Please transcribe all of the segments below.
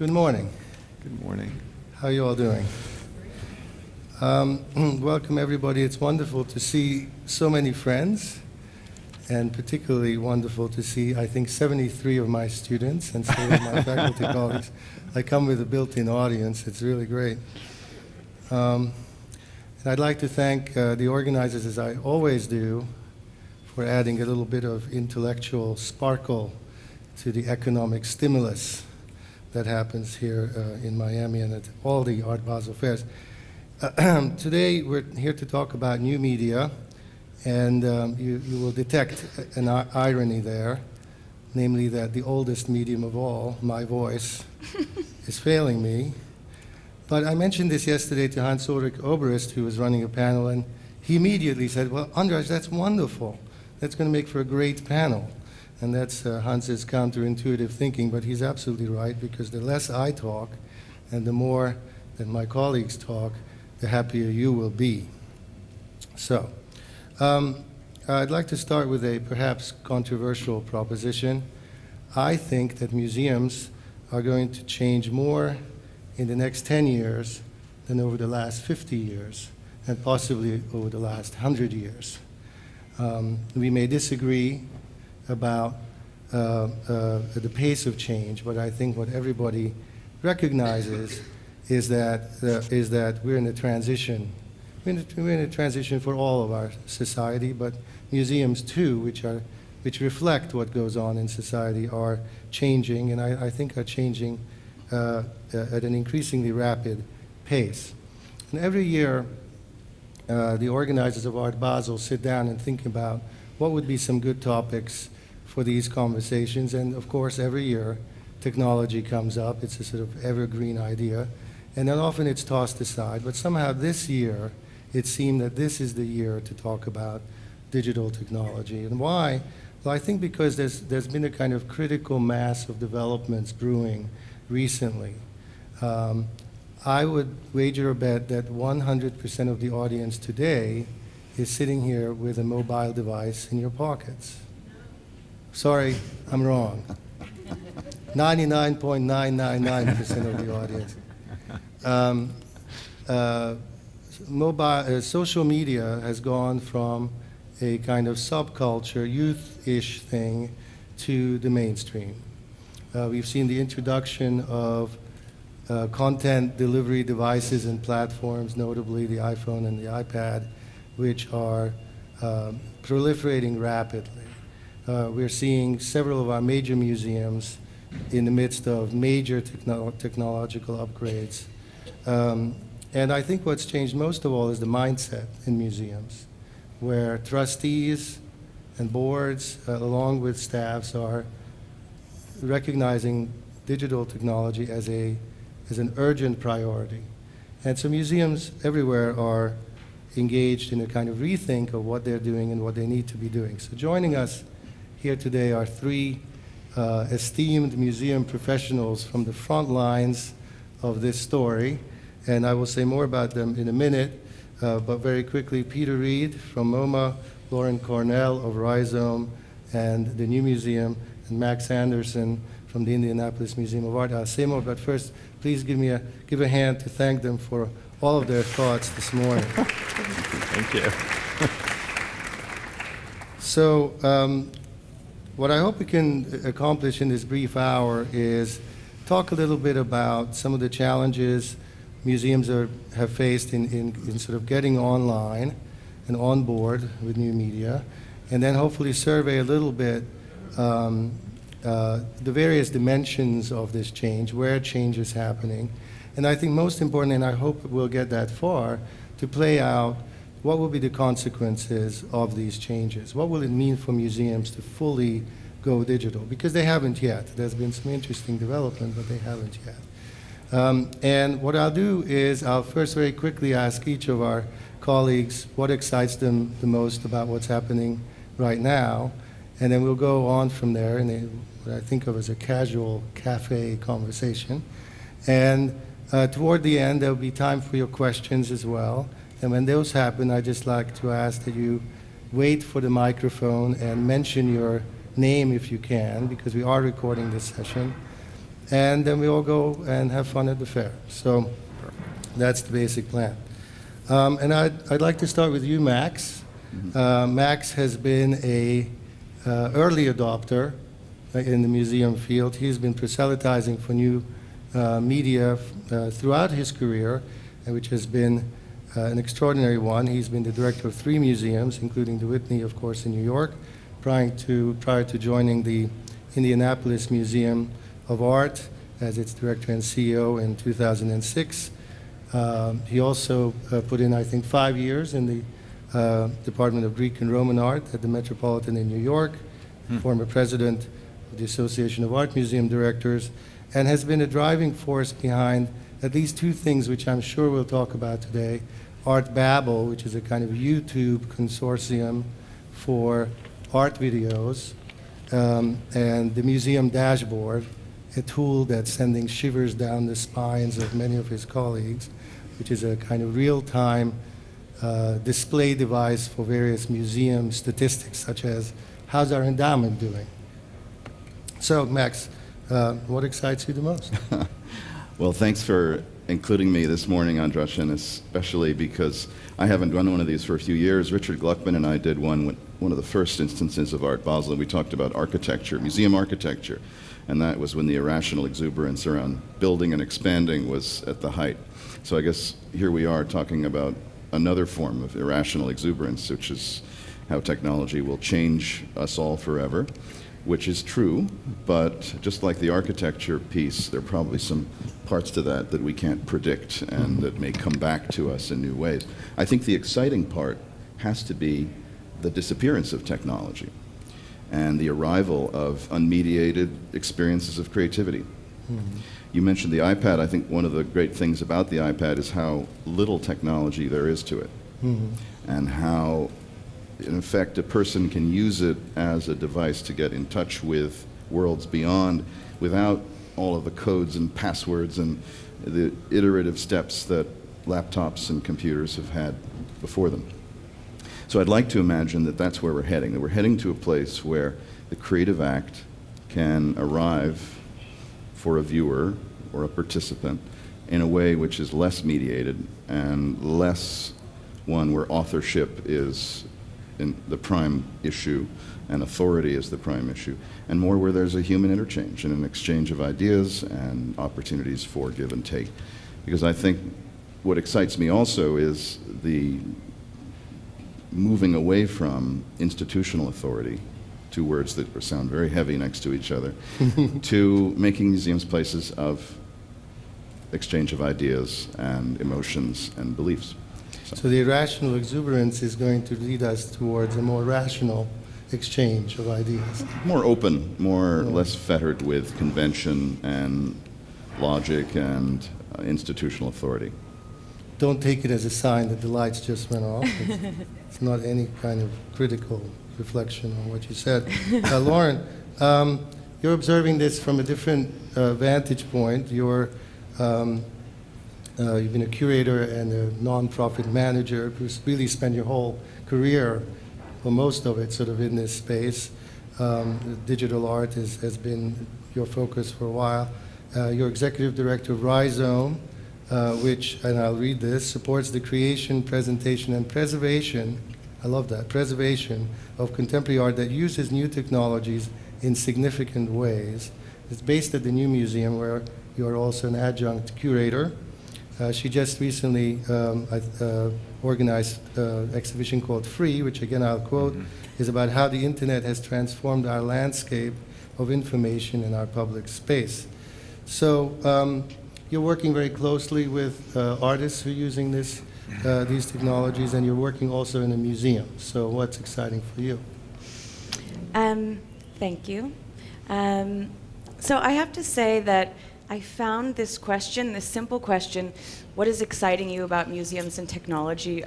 Good morning. Good morning. How are you all doing? Welcome, everybody. It's wonderful to see so many friends, and particularly wonderful to see, I think, 73 of my students and some of my faculty colleagues. I come with a built-in audience. It's really great. And I'd like to thank the organizers, as I always do, for adding a little bit of intellectual sparkle to the economic stimulus that happens here in Miami and at all the Art Basel fairs. Today we're here to talk about new media, and you will detect an irony there, namely that the oldest medium of all, my voice, is failing me. But I mentioned this yesterday to Hans-Ulrich Oberist, who was running a panel, and he immediately said, well, András, that's wonderful. That's going to make for a great panel. And that's Hans's counterintuitive thinking, but he's absolutely right, because the less I talk and the more that my colleagues talk, the happier you will be. So, I'd like to start with a perhaps controversial proposition. I think that museums are going to change more in the next 10 years than over the last 50 years, and possibly over the last 100 years. We may disagree about the pace of change, but I think what everybody recognizes is that we're in a transition. We're in a transition for all of our society, but museums too, which reflect what goes on in society, are changing, and I think are changing at an increasingly rapid pace. And every year, the organizers of Art Basel sit down and think about what would be some good topics for these conversations, and of course every year technology comes up. It's a sort of evergreen idea, and then often it's tossed aside, but somehow this year it seemed that this is the year to talk about digital technology. And why? Well, I think because there's been a kind of critical mass of developments brewing recently. I would wager a bet that 100% of the audience today is sitting here with a mobile device in your pockets. Sorry, I'm wrong. 99.999% of the audience. Social media has gone from a kind of subculture, youth-ish thing to the mainstream. We've seen the introduction of content delivery devices and platforms, notably the iPhone and the iPad, which are proliferating rapidly. We're seeing several of our major museums in the midst of major technological upgrades. And I think what's changed most of all is the mindset in museums, where trustees and boards, along with staffs, are recognizing digital technology as an urgent priority. And so museums everywhere are engaged in a kind of rethink of what they're doing and what they need to be doing. So joining us here today are three esteemed museum professionals from the front lines of this story, and I will say more about them in a minute, but very quickly, Peter Reed from MoMA, Lauren Cornell of Rhizome and the New Museum, and Max Anderson from the Indianapolis Museum of Art. I'll say more, but first, please give a hand to thank them for all of their thoughts this morning. Thank you. So, what I hope we can accomplish in this brief hour is talk a little bit about some of the challenges museums have faced in sort of getting online and on board with new media, and then hopefully survey a little bit the various dimensions of this change, where change is happening. And I think most important, and I hope we'll get that far, to play out what will be the consequences of these changes. What will it mean for museums to fully go digital? Because they haven't yet. There's been some interesting development, but they haven't yet. And what I'll do is I'll first very quickly ask each of our colleagues what excites them the most about what's happening right now, and then we'll go on from there in what I think of as a casual cafe conversation. And toward the end, there'll be time for your questions as well. And when those happen, I'd just like to ask that you wait for the microphone and mention your name if you can, because we are recording this session. and then we all go and have fun at the fair. So that's the basic plan. And I'd like to start with you, Max. Max has been a early adopter in the museum field. He's been proselytizing for new media throughout his career, which has been an extraordinary one. He's been the director of 3 museums, including the Whitney, of course, in New York, prior to joining the Indianapolis Museum of Art as its director and CEO in 2006. He also put in, I think, 5 years in the Department of Greek and Roman Art at the Metropolitan in New York, former president of the Association of Art Museum Directors, and has been a driving force behind at least 2 things which I'm sure we'll talk about today. Art Babel, which is a kind of YouTube consortium for art videos, and the Museum Dashboard, a tool that's sending shivers down the spines of many of his colleagues, which is a kind of real-time display device for various museum statistics, such as how's our endowment doing? So, Max, what excites you the most? Well, thanks for including me this morning, András, and especially because I haven't done one of these for a few years. Richard Gluckman and I did one of the first instances of Art Basel, and we talked about architecture, museum architecture, and that was when the irrational exuberance around building and expanding was at the height. So I guess here we are talking about another form of irrational exuberance, which is how technology will change us all forever, which is true, but just like the architecture piece, there are probably some parts to that that we can't predict and that may come back to us in new ways. I think the exciting part has to be the disappearance of technology and the arrival of unmediated experiences of creativity. You mentioned the iPad. I think one of the great things about the iPad is how little technology there is to it, and how, in effect, a person can use it as a device to get in touch with worlds beyond without all of the codes and passwords and the iterative steps that laptops and computers have had before them. So I'd like to imagine that that's where we're heading, that we're heading to a place where the creative act can arrive for a viewer or a participant in a way which is less mediated and less one where authorship is in the prime issue and authority is the prime issue, and more where there's a human interchange and an exchange of ideas and opportunities for give and take. Because I think what excites me also is the moving away from institutional authority, 2 words that sound very heavy next to each other, to making museums places of exchange of ideas and emotions and beliefs. So the irrational exuberance is going to lead us towards a more rational exchange of ideas. More open, less fettered with convention and logic and institutional authority. Don't take it as a sign that the lights just went off. It's not any kind of critical reflection on what you said. Lauren, you're observing this from a different vantage point. You've been a curator and a nonprofit manager who's really spent your whole career, or most of it, sort of in this space. Digital art has been your focus for a while. You're executive director of Rhizome, which, and I'll read this, supports the creation, presentation, and preservation, I love that, preservation of contemporary art that uses new technologies in significant ways. It's based at the New Museum, where you're also an adjunct curator. She just recently organized an exhibition called Free, which again I'll quote, is about how the internet has transformed our landscape of information in our public space. So you're working very closely with artists who are using these technologies, and you're working also in a museum. So what's exciting for you? Thank you. So I have to say that I found this question, this simple question, what is exciting you about museums and technology,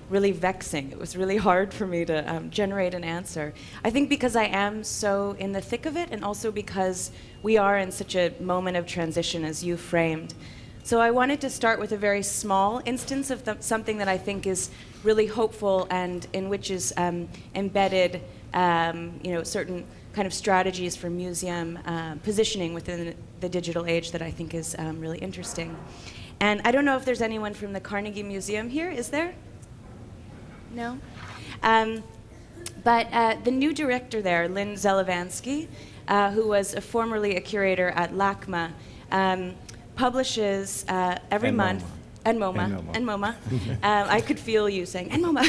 really vexing. It was really hard for me to generate an answer. I think because I am so in the thick of it, and also because we are in such a moment of transition, as you framed. So I wanted to start with a very small instance of something that I think is really hopeful and in which is embedded certain kind of strategies for museum positioning within the digital age that I think is really interesting. And I don't know if there's anyone from the Carnegie Museum here. Is there? No? But the new director there, Lynn Zelavansky, who was formerly a curator at LACMA, publishes every month. And MoMA. I could feel you saying, and MoMA.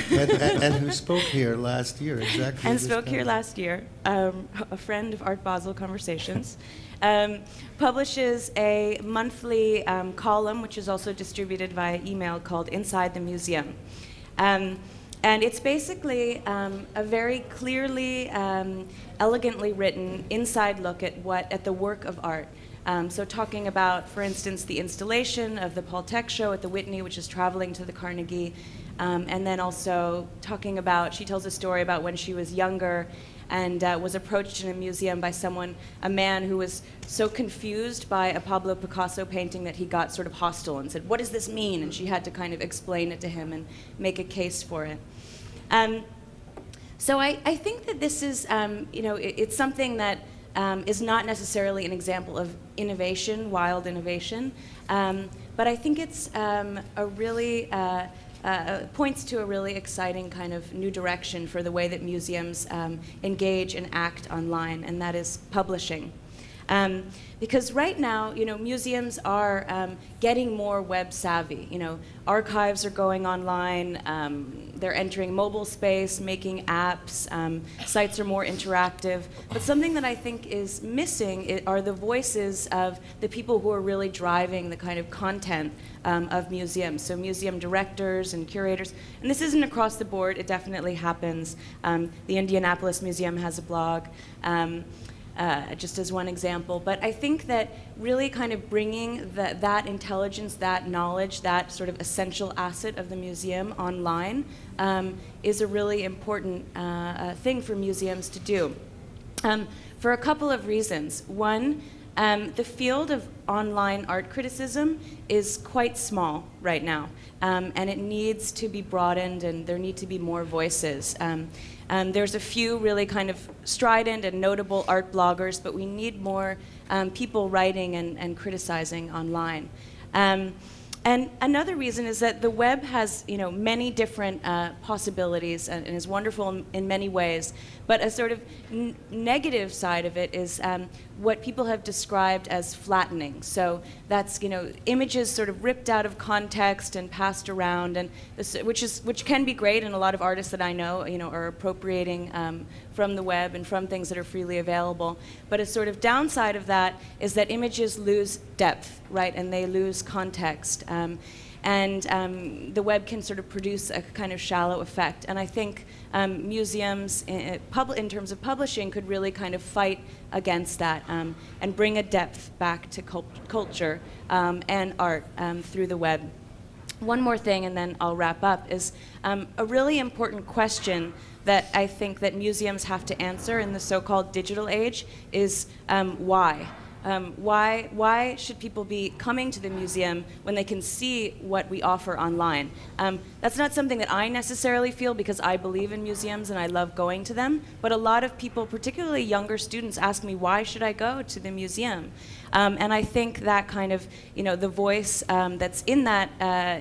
and who spoke here last year, exactly. And spoke here last year, a friend of Art Basel Conversations, publishes a monthly column, which is also distributed via email, called Inside the Museum. And it's basically a very clearly, elegantly written inside look at the work of art. So talking about, for instance, the installation of the Paul Tech show at the Whitney, which is traveling to the Carnegie, and then also talking about, she tells a story about when she was younger and was approached in a museum by a man who was so confused by a Pablo Picasso painting that he got sort of hostile and said, "What does this mean?" And she had to kind of explain it to him and make a case for it. So I think that this is, it's something that is not necessarily an example of innovation, wild innovation, but I think it's points to a really exciting kind of new direction for the way that museums engage and act online, and that is publishing. Because right now, museums are getting more web savvy. Archives are going online. They're entering mobile space, making apps. Sites are more interactive. But something that I think is missing are the voices of the people who are really driving the kind of content of museums. So museum directors and curators. And this isn't across the board. It definitely happens. The Indianapolis Museum has a blog. Just as one example. But I think that really kind of bringing that intelligence, that knowledge, that sort of essential asset of the museum online is a really important thing for museums to do. For a couple of reasons. One, the field of online art criticism is quite small right now, and it needs to be broadened, and there need to be more voices. There's a few really kind of strident and notable art bloggers, but we need more people writing and criticizing online. And another reason is that the web has, many different possibilities and is wonderful in many ways. But a sort of negative side of it is what people have described as flattening. So that's, images sort of ripped out of context and passed around, and which can be great. And a lot of artists that I know, are appropriating from the web and from things that are freely available. But a sort of downside of that is that images lose depth, right? And they lose context. And the web can sort of produce a kind of shallow effect. And I think museums, in terms of publishing, could really kind of fight against that and bring a depth back to culture and art through the web. One more thing, and then I'll wrap up, is a really important question that I think that museums have to answer in the so-called digital age is why? Why should people be coming to the museum when they can see what we offer online? That's not something that I necessarily feel, because I believe in museums and I love going to them, but a lot of people, particularly younger students, ask me, why should I go to the museum? And I think that kind of, the voice that's in that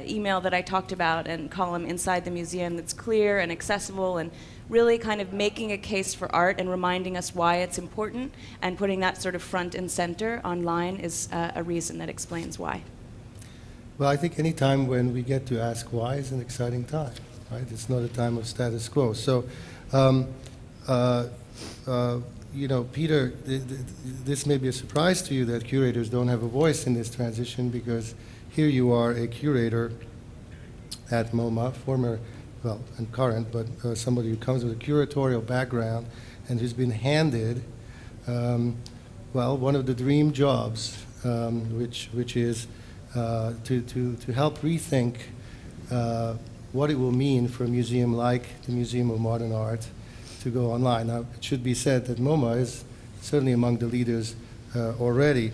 email that I talked about and column Inside the Museum, that's clear and accessible and really kind of making a case for art and reminding us why it's important, and putting that sort of front and center online is a reason that explains why. Well, I think any time when we get to ask why is an exciting time, right? It's not a time of status quo. So, Peter, this may be a surprise to you that curators don't have a voice in this transition, because here you are a curator at MoMA, and current, but somebody who comes with a curatorial background and who's been handed, one of the dream jobs, which is to help rethink what it will mean for a museum like the Museum of Modern Art to go online. Now, it should be said that MoMA is certainly among the leaders already.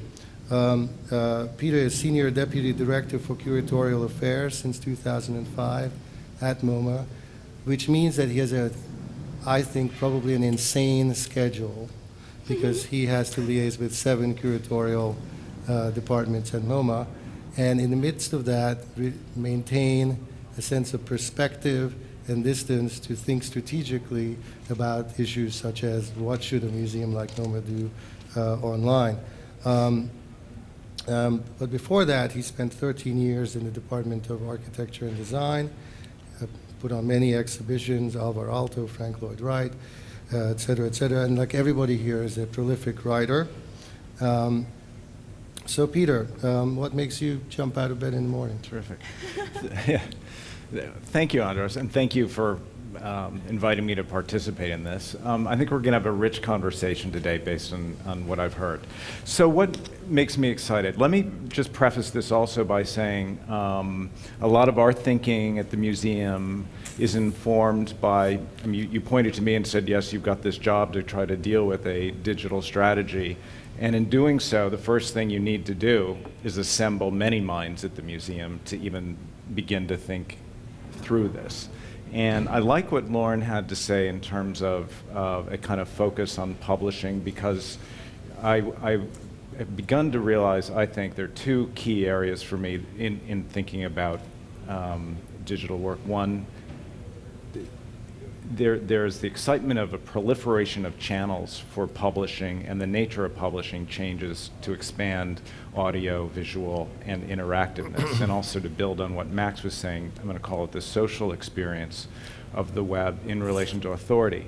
Peter is Senior Deputy Director for Curatorial Affairs since 2005 at MoMA, which means that he has I think, probably an insane schedule because he has to liaise with 7 curatorial departments at MoMA, and in the midst of that, maintain a sense of perspective and distance to think strategically about issues such as what should a museum like MoMA do online. But before that, he spent 13 years in the Department of Architecture and Design, put on many exhibitions, Alvar Aalto, Frank Lloyd Wright, et cetera, and like everybody here is a prolific writer. So Peter, what makes you jump out of bed in the morning? Terrific. Thank you, András, and thank you for inviting me to participate in this. I think we're going to have a rich conversation today based on what I've heard. So what makes me excited? Let me just preface this also by saying a lot of our thinking at the museum is informed by, I mean, you pointed to me and said, yes, you've got this job to try to deal with a digital strategy. And in doing so, the first thing you need to do is assemble many minds at the museum to even begin to think through this. And I like what Lauren had to say in terms of a kind of focus on publishing, because I've begun to realize, I think, there are 2 key areas for me in thinking about digital work. One, there's the excitement of a proliferation of channels for publishing, and the nature of publishing changes to expand audio, visual, and interactiveness, and also to build on what Max was saying. I'm going to call it the social experience of the web in relation to authority.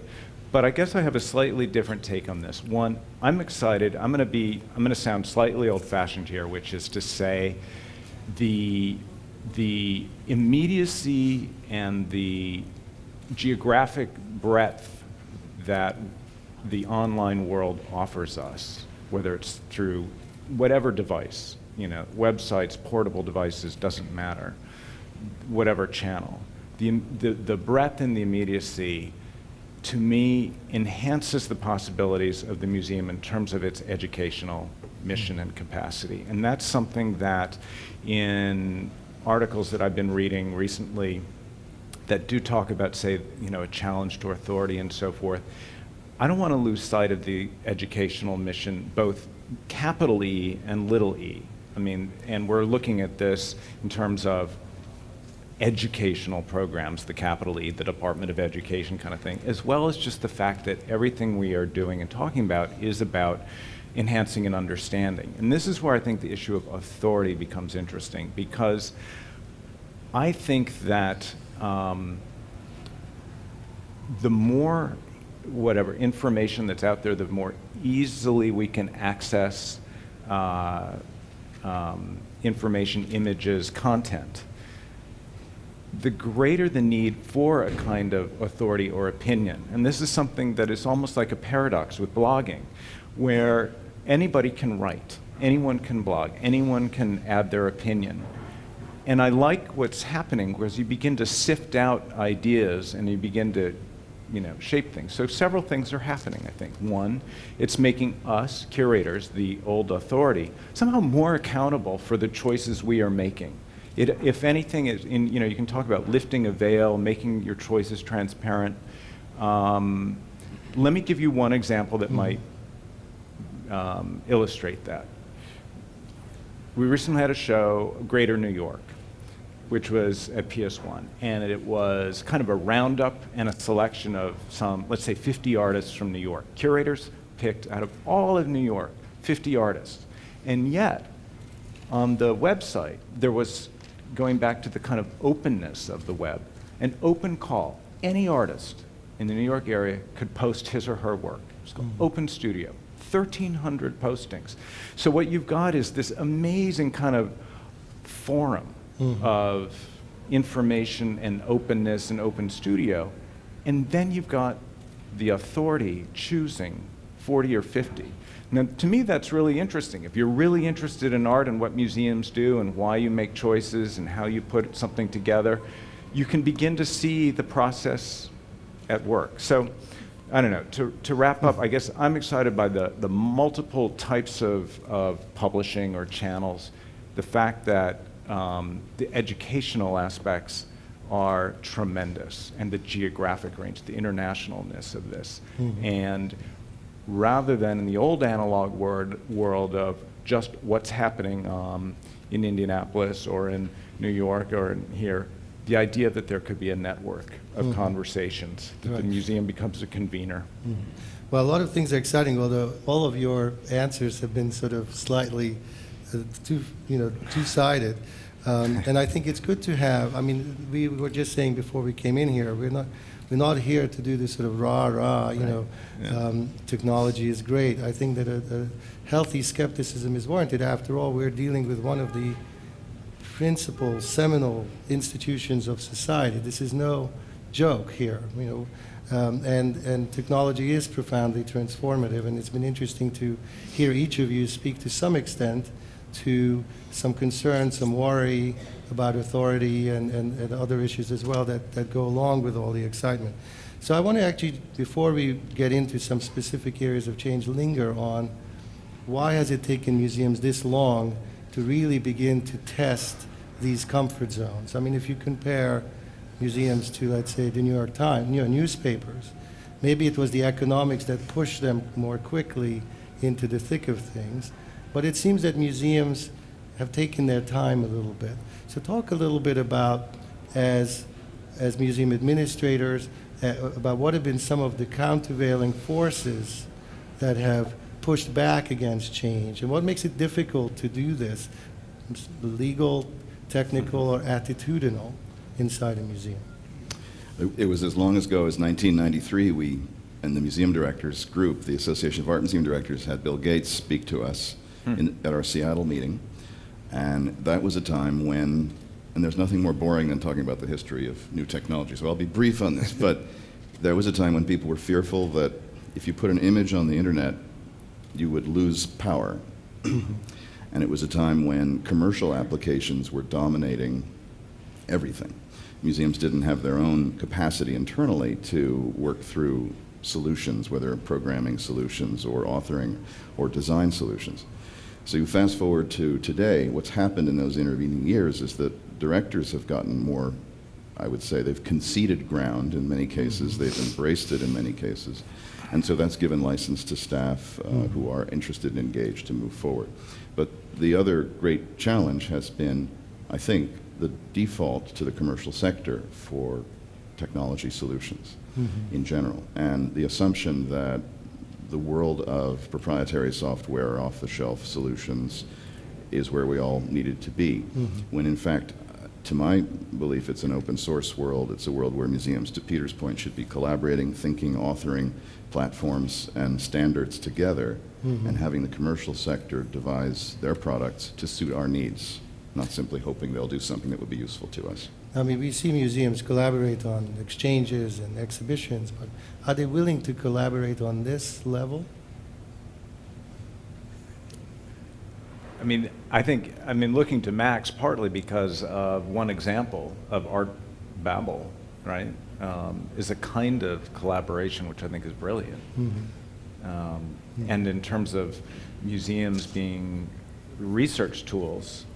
But I guess I have a slightly different take on this. One, I'm excited. I'm going to sound slightly old-fashioned here, which is to say the immediacy and the geographic breadth that the online world offers us, whether it's through whatever device, websites, portable devices, doesn't matter, whatever channel. The breadth and the immediacy, to me, enhances the possibilities of the museum in terms of its educational mission and capacity. And that's something that in articles that I've been reading recently that do talk about, say, a challenge to authority and so forth, I don't want to lose sight of the educational mission, both capital E and little e. I mean, and we're looking at this in terms of educational programs, the capital E, the Department of Education kind of thing, as well as just the fact that everything we are doing and talking about is about enhancing an understanding. And this is where I think the issue of authority becomes interesting, because I think that the more information that's out there, the more easily we can access information, images, content, the greater the need for a kind of authority or opinion. And this is something that is almost like a paradox with blogging, where anybody can write, anyone can blog, anyone can add their opinion. And I like what's happening, because you begin to sift out ideas and you begin to shape things. So several things are happening, I think. One, it's making us, curators, the old authority, somehow more accountable for the choices we are making. If anything, you can talk about lifting a veil, making your choices transparent. Let me give you one example that might illustrate that. We recently had a show, Greater New York, which was at PS1, and it was kind of a roundup and a selection of some, let's say, 50 artists from New York. Curators picked out of all of New York, 50 artists. And yet, on the website, there was, going back to the kind of openness of the web, an open call. Any artist in the New York area could post his or her work. It's called Open Studio, 1,300 postings. So what you've got is this amazing kind of forum of information and openness and Open Studio, and then you've got the authority choosing 40 or 50. Now, to me, that's really interesting. If you're really interested in art and what museums do and why you make choices and how you put something together, you can begin to see the process at work. So, I don't know, to wrap up, I guess I'm excited by the multiple types of publishing or channels, the fact that the educational aspects are tremendous, and the geographic range, the internationalness of this. And rather than in the old analog world of just what's happening in Indianapolis or in New York or in here, the idea that there could be a network of conversations, that the museum becomes a convener. Well, a lot of things are exciting, although all of your answers have been sort of slightly two-sided. And I think it's good to have, I mean, we were just saying before we came in here, we're not here to do this sort of rah-rah, technology is great. I think that a healthy skepticism is warranted. After all, we're dealing with one of the principal, seminal institutions of society. This is no joke here, and technology is profoundly transformative, and it's been interesting to hear each of you speak to some extent to some concern, some worry about authority and other issues as well that go along with all the excitement. So I want to actually, before we get into some specific areas of change, linger on why has it taken museums this long to really begin to test these comfort zones. I mean, if you compare museums to, let's say, the New York Times, newspapers, maybe it was the economics that pushed them more quickly into the thick of things, but it seems that museums have taken their time a little bit. So talk a little bit about, as museum administrators, about what have been some of the countervailing forces that have pushed back against change, and what makes it difficult to do this, legal, technical, or attitudinal, inside a museum. It was as long ago as 1993, we, and the museum directors group, the Association of Art Museum Directors, had Bill Gates speak to us at our Seattle meeting. And that was a time when, and there's nothing more boring than talking about the history of new technology, so I'll be brief on this, but there was a time when people were fearful that if you put an image on the internet, you would lose power. And it was a time when commercial applications were dominating everything. Museums didn't have their own capacity internally to work through solutions, whether programming solutions or authoring or design solutions. So you fast forward to today, what's happened in those intervening years is that directors have gotten more, I would say, they've conceded ground in many cases, they've embraced it in many cases, and so that's given license to staff who are interested and engaged to move forward. But the other great challenge has been, I think, the default to the commercial sector for technology solutions in general, and the assumption that the world of proprietary software, off-the-shelf solutions is where we all needed to be, when in fact, to my belief, it's an open source world. It's a world where museums, to Peter's point, should be collaborating, thinking, authoring platforms and standards together, and having the commercial sector devise their products to suit our needs, not simply hoping they'll do something that would be useful to us. I mean, we see museums collaborate on exchanges and exhibitions, but are they willing to collaborate on this level? I mean, looking to Max partly because of one example of Art Babel, right, is a kind of collaboration which I think is brilliant. And in terms of museums being research tools,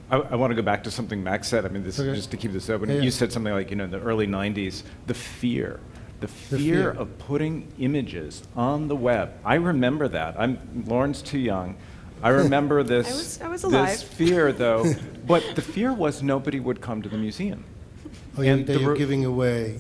I want to go back to something Max said. I mean, this just to keep this open. Yeah. You said something like, in the early 90s, the fear of putting images on the web. I remember that. Lauren's too young. I remember this. I was alive. This fear, though, but the fear was nobody would come to the museum. Oh, you're giving it all away.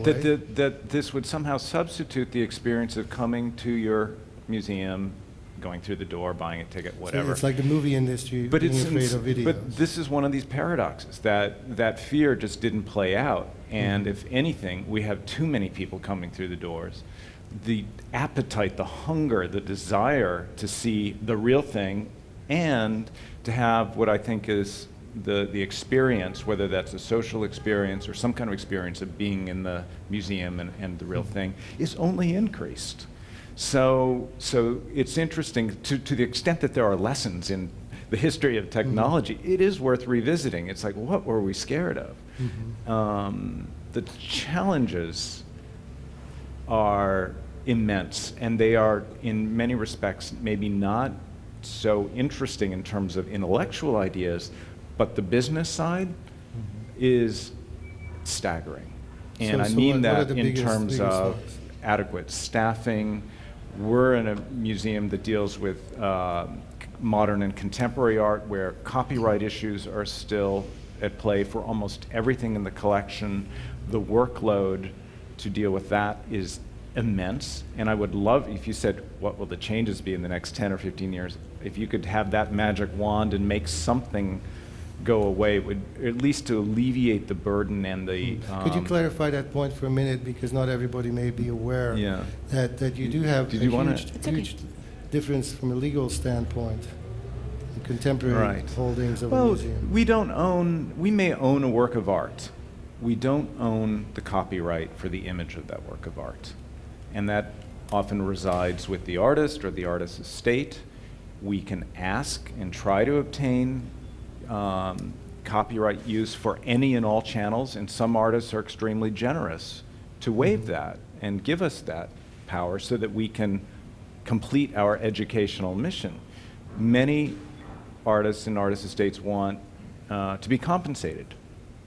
That this would somehow substitute the experience of coming to your museum, going through the door, buying a ticket, whatever. So it's like the movie industry being afraid of videos. But this is one of these paradoxes, that fear just didn't play out. And if anything, we have too many people coming through the doors. The appetite, the hunger, the desire to see the real thing and to have what I think is the experience, whether that's a social experience or some kind of experience of being in the museum and the real thing, is only increased. So it's interesting to the extent that there are lessons in the history of technology, it is worth revisiting. It's like, what were we scared of? The challenges are immense, and they are, in many respects, maybe not so interesting in terms of intellectual ideas, but the business side is staggering. And I mean that in terms of adequate staffing. We're in a museum that deals with modern and contemporary art where copyright issues are still at play for almost everything in the collection. The workload to deal with that is immense, and I would love, if you said, what will the changes be in the next 10 or 15 years, if you could have that magic wand and make something go away, it would at least to alleviate the burden and the... Could you clarify that point for a minute, because not everybody may be aware that you do have Did you want huge difference from a legal standpoint in contemporary holdings of a museum. We may own a work of art. We don't own the copyright for the image of that work of art. And that often resides with the artist or the artist's estate. We can ask and try to obtain copyright use for any and all channels, and some artists are extremely generous to waive that and give us that power so that we can complete our educational mission. Many artists and artist estates want to be compensated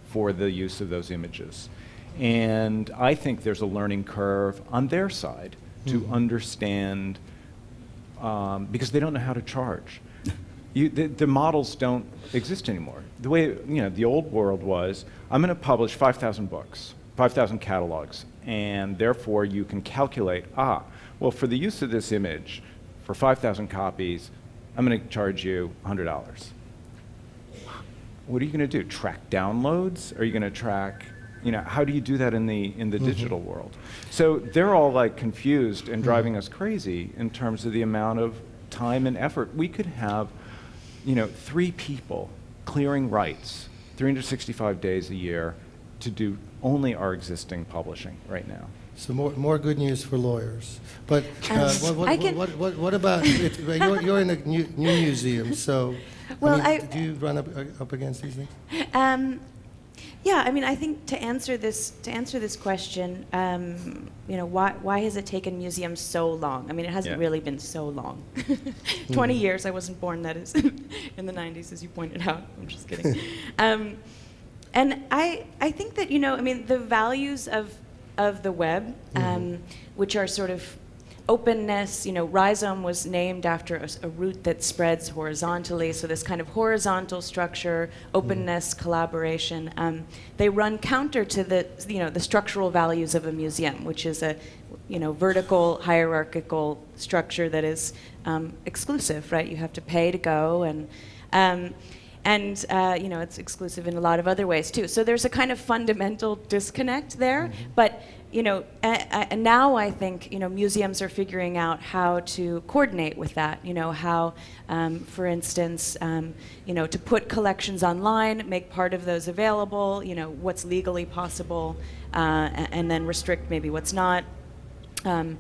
for the use of those images. And I think there's a learning curve on their side to understand, because they don't know how to charge. The models don't exist anymore. The way, the old world was, I'm going to publish 5,000 books, 5,000 catalogs, and therefore you can calculate, well, for the use of this image, for 5,000 copies, I'm going to charge you $100. What are you going to do? Track downloads? Are you going to track, how do you do that in the digital world? So they're all like confused and driving us crazy in terms of the amount of time and effort. We could have, 3 people clearing rights 365 days a year to do only our existing publishing right now. So more good news for lawyers. But what about it? You're in a new museum, so do you run up against these things? Yeah, I think to answer this question, why has it taken museums so long? It hasn't really been so long. 20 years. I wasn't born, that is, in the 90s, as you pointed out. I'm just kidding. And I think that the values of the web, which are sort of openness. Rhizome was named after a root that spreads horizontally, so this kind of horizontal structure, openness, collaboration. They run counter to the structural values of a museum, which is a vertical hierarchical structure that is exclusive, right? You have to pay to go, and it's exclusive in a lot of other ways too. So there's a kind of fundamental disconnect there, but and now I think museums are figuring out how to coordinate with that. How, for instance, to put collections online, make part of those available. What's legally possible, and then restrict maybe what's not. And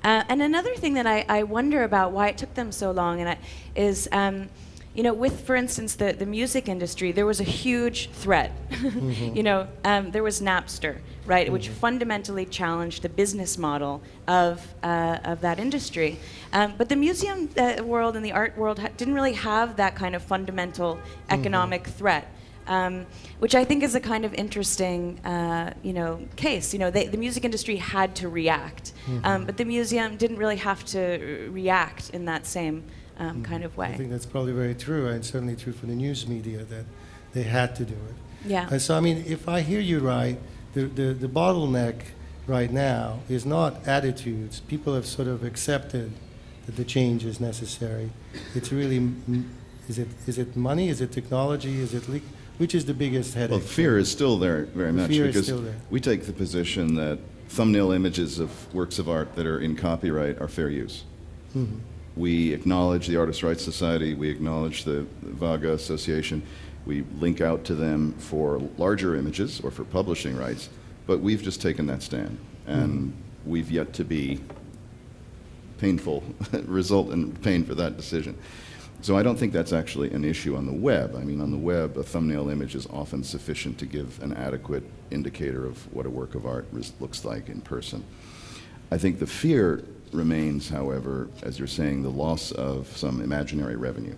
another thing that I wonder about why it took them so long, is. With, for instance, the music industry, there was a huge threat. There was Napster, right, which fundamentally challenged the business model of that industry. But the museum world and the art world didn't really have that kind of fundamental economic threat. Which I think is a kind of interesting, case. The music industry had to react, but the museum didn't really have to react in that same kind of way. I think that's probably very true, and certainly true for the news media, that they had to do it. Yeah. So if I hear you right, the bottleneck right now is not attitudes. People have sort of accepted that the change is necessary. It's really, is it money? Is it technology? Is it which is the biggest headache? Well, fear is still there very much, fear because is still there. We take the position that thumbnail images of works of art that are in copyright are fair use. We acknowledge the Artists' Rights Society, we acknowledge the Vaga Association, we link out to them for larger images or for publishing rights, but we've just taken that stand, and we've yet to be result in pain for that decision. So I don't think that's actually an issue on the web. On the web, a thumbnail image is often sufficient to give an adequate indicator of what a work of art looks like in person. I think the fear remains, however, as you're saying, the loss of some imaginary revenue.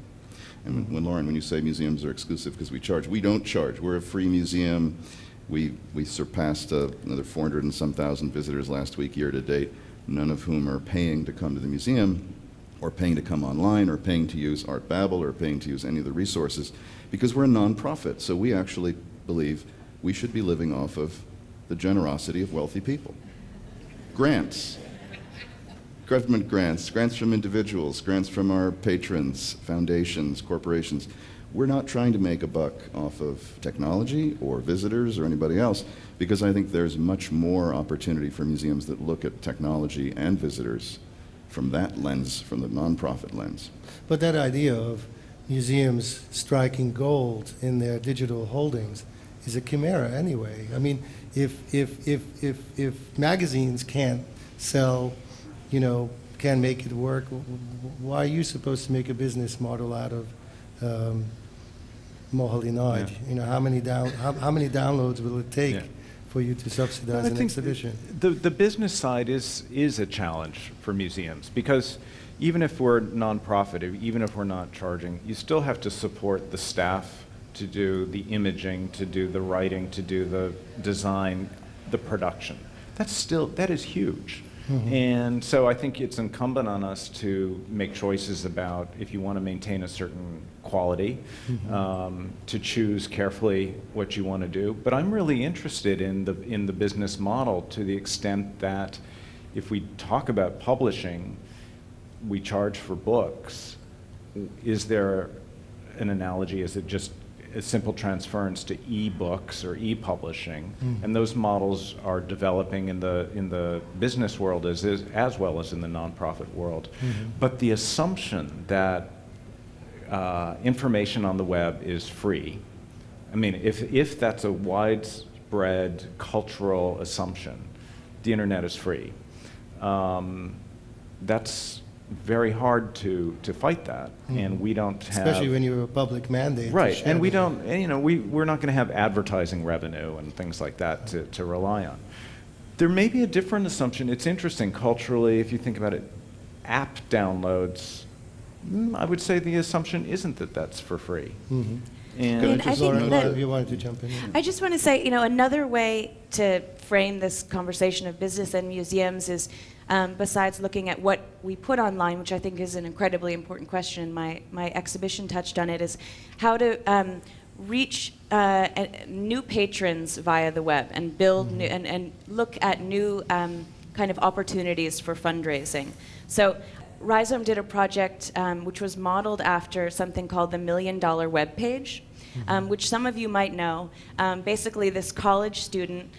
And when Lauren, when you say museums are exclusive because we charge, we don't charge. We're a free museum, We surpassed another 400 and some thousand visitors last week, year to date, none of whom are paying to come to the museum, or paying to come online, or paying to use Art Babel, or paying to use any of the resources, because we're a nonprofit. So we actually believe we should be living off of the generosity of wealthy people. Grants, government grants, grants from individuals, grants from our patrons, foundations, corporations. We're not trying to make a buck off of technology or visitors or anybody else, because I think there's much more opportunity for museums that look at technology and visitors from that lens, from the nonprofit lens. But that idea of museums striking gold in their digital holdings is a chimera anyway. I mean, if magazines can't sell, can't make it work, why are you supposed to make a business model out of Mohalinard? Yeah. How many downloads will it take Yeah. for you to subsidize an exhibition? The business side is a challenge for museums, because even if we're nonprofit, even if we're not charging, you still have to support the staff to do the imaging, to do the writing, to do the design, the production. That is huge. Mm-hmm. And so I think it's incumbent on us to make choices about, if you want to maintain a certain quality, mm-hmm. To choose carefully what you want to do. But I'm really interested in the business model, to the extent that if we talk about publishing, we charge for books. Is there an analogy? Is it just a simple transference to e-books or e-publishing? Mm-hmm. And those models are developing in the business world as well as in the nonprofit world. Mm-hmm. But the assumption that information on the web is free, I mean, if that's a widespread cultural assumption, the internet is free. That's very hard to fight that, and we don't have, especially when you have a public mandate. Right, and we don't, we're not going to have advertising revenue and things like that to rely on. There may be a different assumption. It's interesting culturally, if you think about it. App downloads, I would say the assumption isn't that that's for free. Mm-hmm. And I think that you wanted to jump in. I just want to say, another way to frame this conversation of business and museums is, besides looking at what we put online, which I think is an incredibly important question, my exhibition touched on it, is how to reach new patrons via the web and build new, and look at new kind of opportunities for fundraising. So Rhizome did a project which was modeled after something called the $1 Million Web Page, which some of you might know. Basically, this college student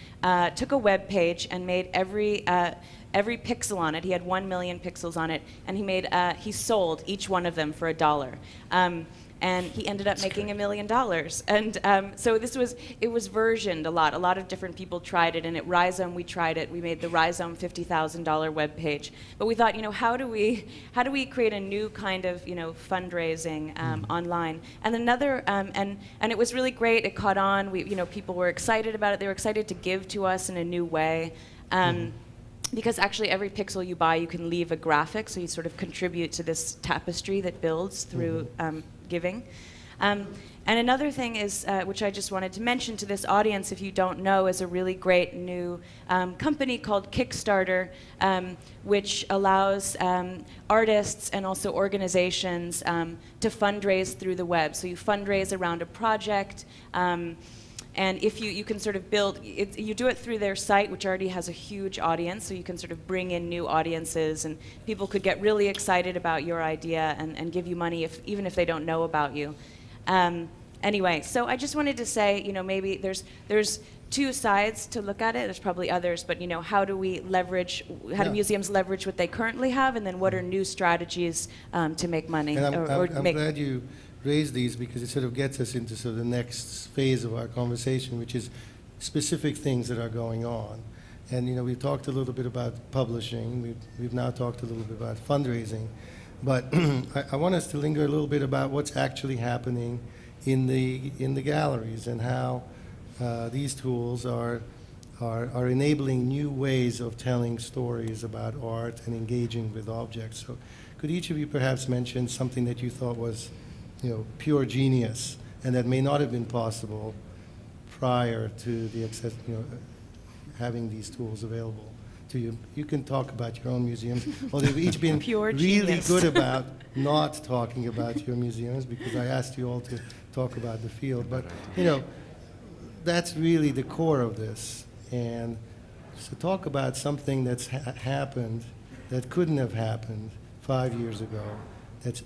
took a web page and made every pixel on it. He had 1 million pixels on it, and he sold each one of them for $1. And he ended up making $1 million. And so it was versioned a lot. A lot of different people tried it, and at Rhizome we tried it. We made the Rhizome $50,000 webpage. But we thought, how do we create a new kind of fundraising online? And another and it was really great. It caught on. People were excited about it. They were excited to give to us in a new way. Because actually every pixel you buy, you can leave a graphic, so you sort of contribute to this tapestry that builds through giving. And another thing is, which I just wanted to mention to this audience, if you don't know, is a really great new company called Kickstarter, which allows artists and also organizations to fundraise through the web. So you fundraise around a project, and if you can sort of build, you do it through their site, which already has a huge audience, so you can sort of bring in new audiences, and people could get really excited about your idea and give you money even if they don't know about you. Anyway, so I just wanted to say, maybe there's two sides to look at it. There's probably others, but how do museums leverage what they currently have, and then what are new strategies to make money? And I'm glad you raise these, because it sort of gets us into sort of the next phase of our conversation, which is specific things that are going on. And we've talked a little bit about publishing. We've now talked a little bit about fundraising, but I want us to linger a little bit about what's actually happening in the galleries, and how these tools are enabling new ways of telling stories about art and engaging with objects. So could each of you perhaps mention something that you thought was pure genius, and that may not have been possible prior to the access, having these tools available to you. You can talk about your own museums. Well, they've each been Pure really genius. good about not talking about your museums, because I asked you all to talk about the field. But, that's really the core of this. And so talk about something that's happened that couldn't have happened 5 years ago, that's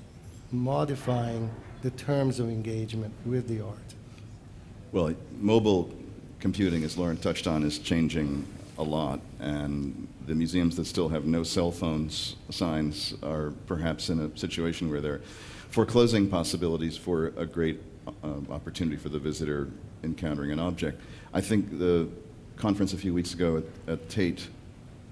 modifying the terms of engagement with the art. Well, mobile computing, as Lauren touched on, is changing a lot, and the museums that still have no cell phones signs are perhaps in a situation where they're foreclosing possibilities for a great opportunity for the visitor encountering an object. I think the conference a few weeks ago at Tate,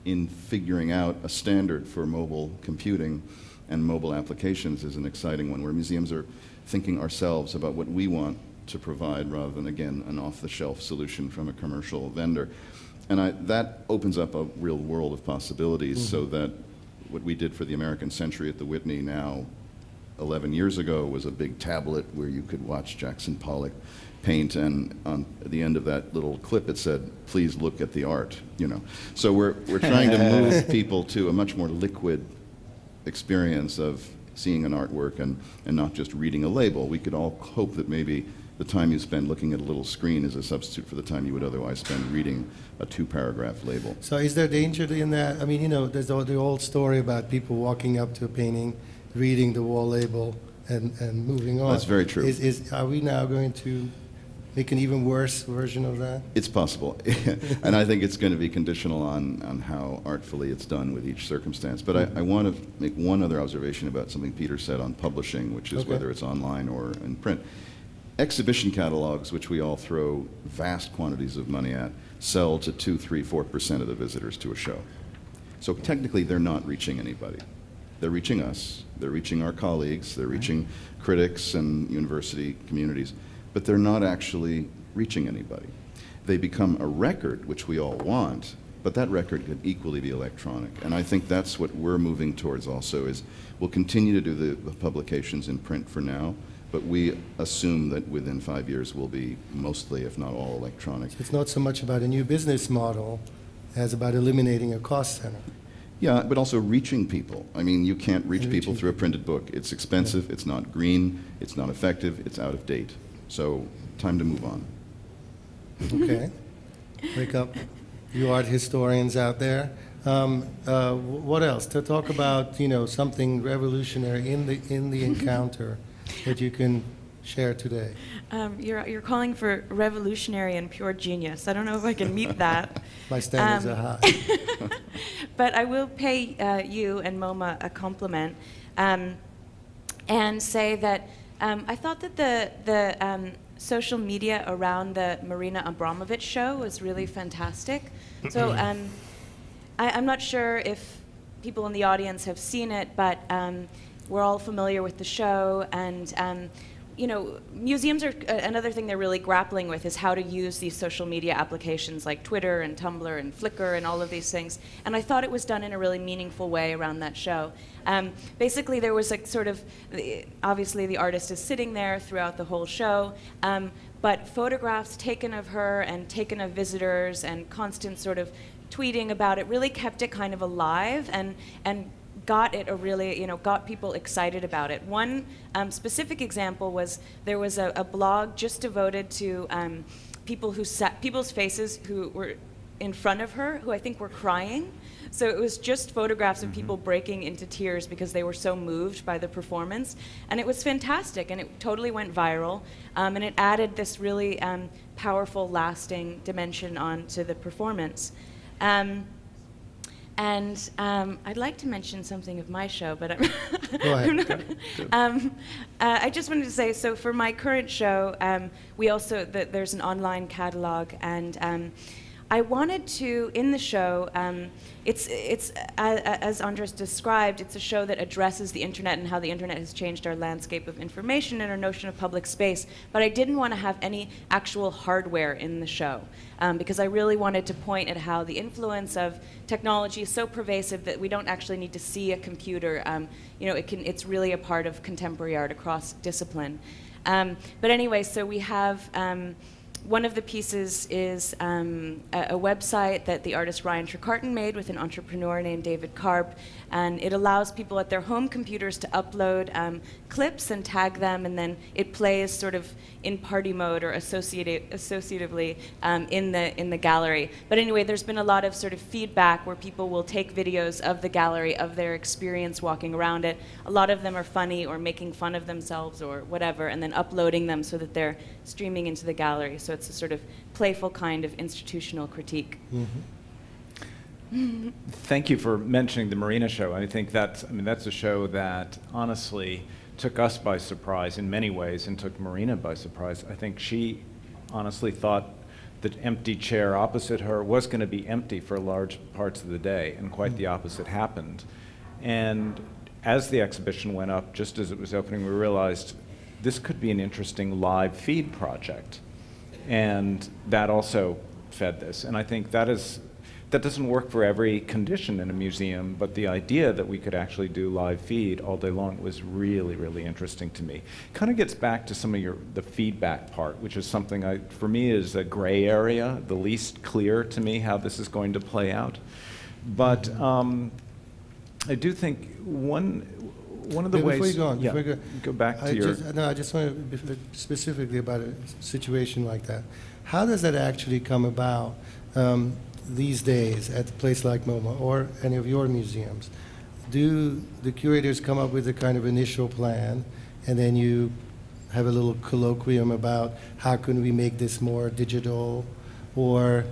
in figuring out a standard for mobile computing and mobile applications, is an exciting one, where museums are thinking ourselves about what we want to provide rather than, again, an off-the-shelf solution from a commercial vendor. And that opens up a real world of possibilities, so that what we did for the American Century at the Whitney now 11 years ago was a big tablet where you could watch Jackson Pollock paint, and on the end of that little clip it said, "Please look at the art." So we're trying to move people to a much more liquid experience of seeing an artwork and not just reading a label. We could all hope that maybe the time you spend looking at a little screen is a substitute for the time you would otherwise spend reading a 2-paragraph label. So is there danger in that? I mean, there's the old story about people walking up to a painting, reading the wall label, and moving on. That's very true. Are we now going to make an even worse version of that? It's possible. And I think it's going to be conditional on how artfully it's done with each circumstance. But I want to make one other observation about something Peter said on publishing, which is whether it's online or in print. Exhibition catalogs, which we all throw vast quantities of money at, sell to 2, 3, 4% of the visitors to a show. So technically, they're not reaching anybody. They're reaching us, they're reaching our colleagues, they're reaching critics and university communities, but they're not actually reaching anybody. They become a record, which we all want, but that record can equally be electronic. And I think that's what we're moving towards also, is we'll continue to do the publications in print for now, but we assume that within 5 years we'll be mostly, if not all, electronic. It's not so much about a new business model as about eliminating a cost center. Yeah, but also reaching people. I mean, you can't reach people through a printed book. It's expensive, it's not green, it's not effective, it's out of date. So, time to move on. Okay. Wake up, you art historians out there. What else? To talk about, something revolutionary in the encounter that you can share today. You're calling for revolutionary and pure genius. I don't know if I can meet that. My standards are high. But I will pay you and MoMA a compliment and say that I thought that the social media around the Marina Abramovich show was really fantastic. So I'm not sure if people in the audience have seen it, but we're all familiar with the show, and museums are another thing they're really grappling with is how to use these social media applications like Twitter and Tumblr and Flickr and all of these things. And I thought it was done in a really meaningful way around that show. Basically, there was obviously the artist is sitting there throughout the whole show, but photographs taken of her and taken of visitors and constant sort of tweeting about it really kept it kind of alive and got it got people excited about it. One specific example was there was a blog just devoted to people's faces who were in front of her, who I think were crying. So it was just photographs of people breaking into tears because they were so moved by the performance. And it was fantastic, and it totally went viral. And it added this really powerful, lasting dimension onto the performance. And I'd like to mention something of my show, but Go ahead. I just wanted to say, so for my current show, there's an online catalog, and I wanted to, in the show, it's as András described, it's a show that addresses the internet and how the internet has changed our landscape of information and our notion of public space, but I didn't want to have any actual hardware in the show, because I really wanted to point at how the influence of technology is so pervasive that we don't actually need to see a computer. It's really a part of contemporary art across discipline. But anyway, so we have one of the pieces is a website that the artist Ryan Trecarton made with an entrepreneur named David Karp, and it allows people at their home computers to upload clips and tag them, and then it plays sort of in party mode or associatively in the gallery. But anyway, there's been a lot of sort of feedback where people will take videos of the gallery, of their experience walking around it. A lot of them are funny or making fun of themselves or whatever, and then uploading them so that they're streaming into the gallery. So it's a sort of playful kind of institutional critique. Thank you for mentioning the Marina show. I think that's a show that honestly took us by surprise in many ways and took Marina by surprise. I think she honestly thought the empty chair opposite her was going to be empty for large parts of the day, and quite the opposite happened. And as the exhibition went up, just as it was opening, we realized this could be an interesting live feed project. And that also fed this. And I think that doesn't work for every condition in a museum, but the idea that we could actually do live feed all day long was really, really interesting to me. Kind of gets back to some of the feedback part, which is something for me is a gray area, the least clear to me how this is going to play out. But I do think one of the ways... Before you go on, yeah, go back to your... I just want to be specifically about a situation like that. How does that actually come about these days at a place like MoMA or any of your museums? Do the curators come up with a kind of initial plan, and then you have a little colloquium about how can we make this more digital, or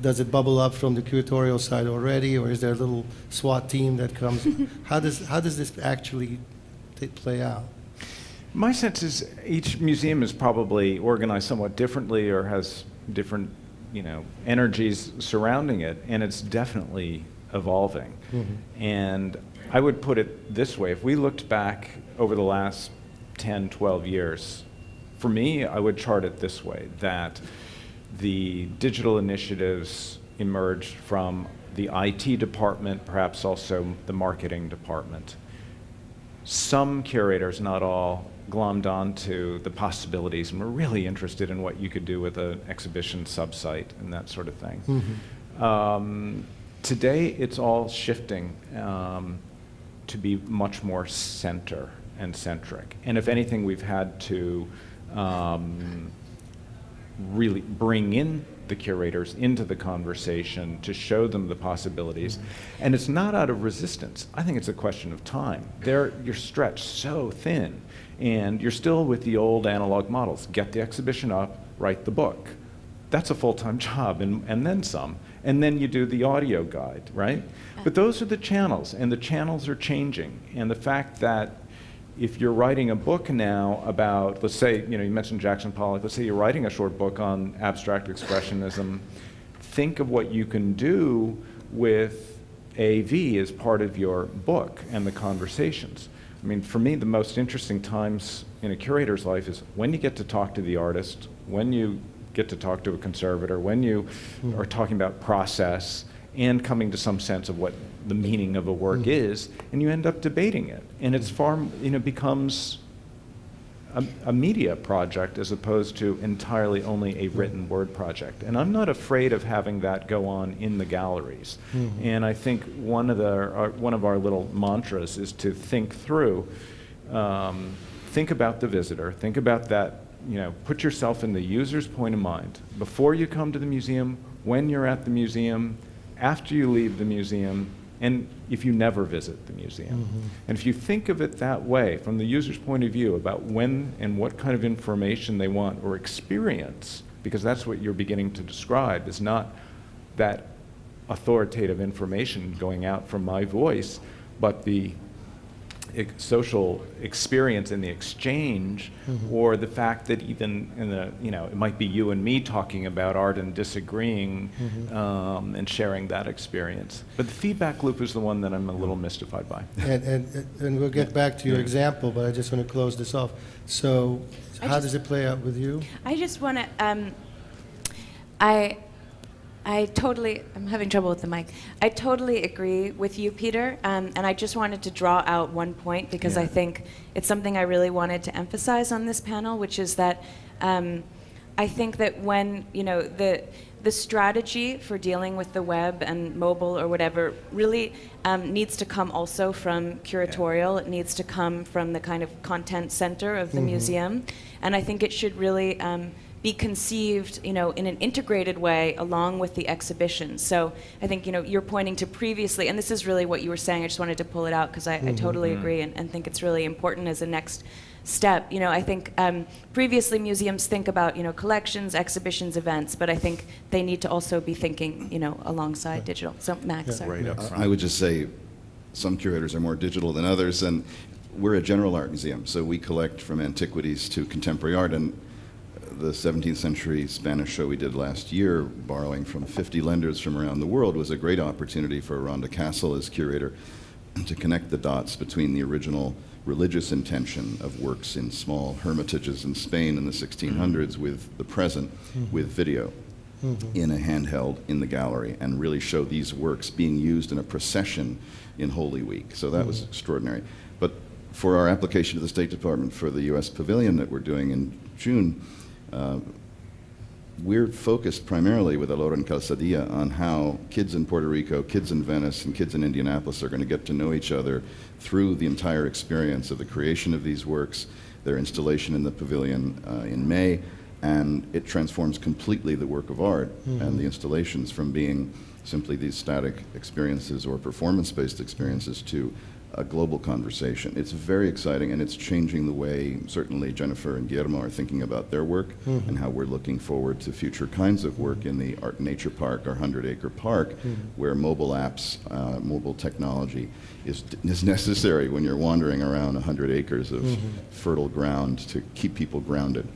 does it bubble up from the curatorial side already, or is there a little SWAT team that comes? How does this actually play out? My sense is each museum is probably organized somewhat differently or has different, energies surrounding it, and it's definitely evolving. And I would put it this way: if we looked back over the last 10, 12 years, for me, I would chart it this way, that the digital initiatives emerged from the IT department, perhaps also the marketing department. Some curators, not all, glommed onto the possibilities and were really interested in what you could do with an exhibition sub-site and that sort of thing. Today, it's all shifting to be much more center and centric. And if anything, we've had to really bring in the curators into the conversation to show them the possibilities. And it's not out of resistance. I think it's a question of time. You're stretched so thin, and you're still with the old analog models. Get the exhibition up, write the book. That's a full-time job, and then some. And then you do the audio guide, right? But those are the channels, and the channels are changing. And the fact that if you're writing a book now about, let's say, you mentioned Jackson Pollock, let's say you're writing a short book on abstract expressionism, think of what you can do with AV as part of your book and the conversations. I mean, for me, the most interesting times in a curator's life is when you get to talk to the artist, when you get to talk to a conservator, when you are talking about process and coming to some sense of what the meaning of a work is, and you end up debating it. And it's becomes a media project as opposed to entirely only a written word project. And I'm not afraid of having that go on in the galleries. And I think one of our little mantras is to think through, think about the visitor, think about that, put yourself in the user's point of mind. Before you come to the museum, when you're at the museum, after you leave the museum, and if you never visit the museum. And if you think of it that way, from the user's point of view, about when and what kind of information they want or experience, because that's what you're beginning to describe, is not that authoritative information going out from my voice, but the social experience and the exchange, or the fact that even in it might be you and me talking about art and disagreeing, and sharing that experience. But the feedback loop is the one that I'm a little mystified by. And we'll get back to your example, but I just want to close this off. So how does it play out with you? I just want to, I'm having trouble with the mic. I totally agree with you, Peter, and I just wanted to draw out one point because I think it's something I really wanted to emphasize on this panel, which is that I think that when, the strategy for dealing with the web and mobile or whatever really needs to come also from Curatorial. It needs to come from the kind of content center of the museum. And I think it should really be conceived, in an integrated way along with the exhibition. So I think, you're pointing to previously, and this is really what you were saying, I just wanted to pull it out because I totally agree and think it's really important as a next step. I think previously museums think about, collections, exhibitions, events, but I think they need to also be thinking, alongside digital. So Max, sorry. Right up front. I would just say some curators are more digital than others, and we're a general art museum, so we collect from antiquities to contemporary art, and the 17th century Spanish show we did last year, borrowing from 50 lenders from around the world, was a great opportunity for Rhonda Castle as curator to connect the dots between the original religious intention of works in small hermitages in Spain in the 1600s with the present, with video in a handheld in the gallery, and really show these works being used in a procession in Holy Week. So that was extraordinary. But for our application to the State Department for the U.S. Pavilion that we're doing in June, we're focused primarily with Alora and Calzadilla on how kids in Puerto Rico, kids in Venice, and kids in Indianapolis are going to get to know each other through the entire experience of the creation of these works, their installation in the pavilion in May, and it transforms completely the work of art and the installations from being simply these static experiences or performance-based experiences to a global conversation. It's very exciting, and it's changing the way certainly Jennifer and Guillermo are thinking about their work and how we're looking forward to future kinds of work in the Art and Nature Park, our 100-acre park, where mobile apps, mobile technology is necessary when you're wandering around 100 acres of fertile ground to keep people grounded.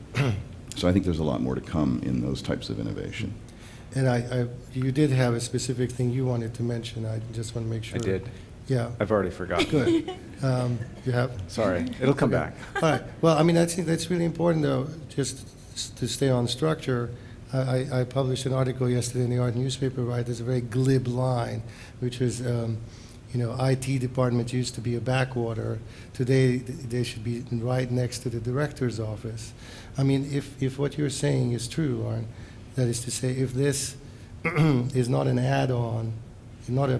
So I think there's a lot more to come in those types of innovation. And you did have a specific thing you wanted to mention. I just want to make sure. I did. Yeah. I've already forgotten. Good. You have? Sorry. It'll come back. All right. Well, I mean, I think that's really important, though, just to stay on structure. I published an article yesterday in the art newspaper, right? There's a very glib line, which is, IT department used to be a backwater. Today, they should be right next to the director's office. I mean, if what you're saying is true, Arne, that is to say, if this is not an add-on, not a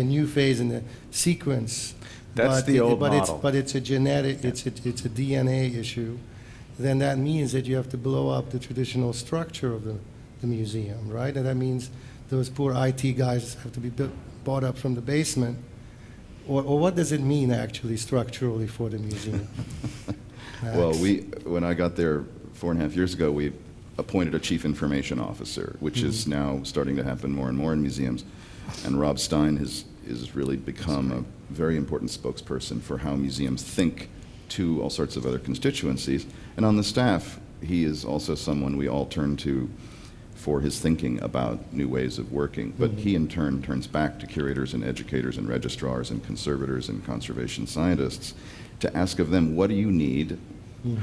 new phase in the sequence, That's the old model. But it's a genetic, it's a DNA issue, then that means that you have to blow up the traditional structure of the museum, right? And that means those poor IT guys have to be bought up from the basement. Or what does it mean, actually, structurally for the museum? Well, when I got there 4.5 years ago, we appointed a chief information officer, which is now starting to happen more and more in museums. And Rob Stein has really become a very important spokesperson for how museums think to all sorts of other constituencies. And on the staff, he is also someone we all turn to for his thinking about new ways of working. But he, in turn, turns back to curators and educators and registrars and conservators and conservation scientists to ask of them, what do you need?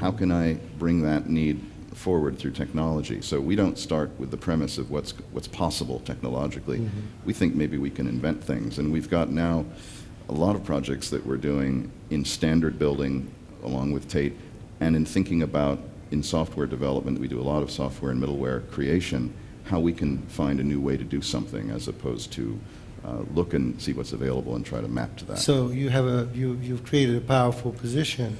How can I bring that need forward through technology? So we don't start with the premise of what's possible technologically. We think maybe we can invent things, and we've got now a lot of projects that we're doing in standard building along with Tate, and in thinking about in software development. We do a lot of software and middleware creation, how we can find a new way to do something as opposed to look and see what's available and try to map to that. So you've created a powerful position.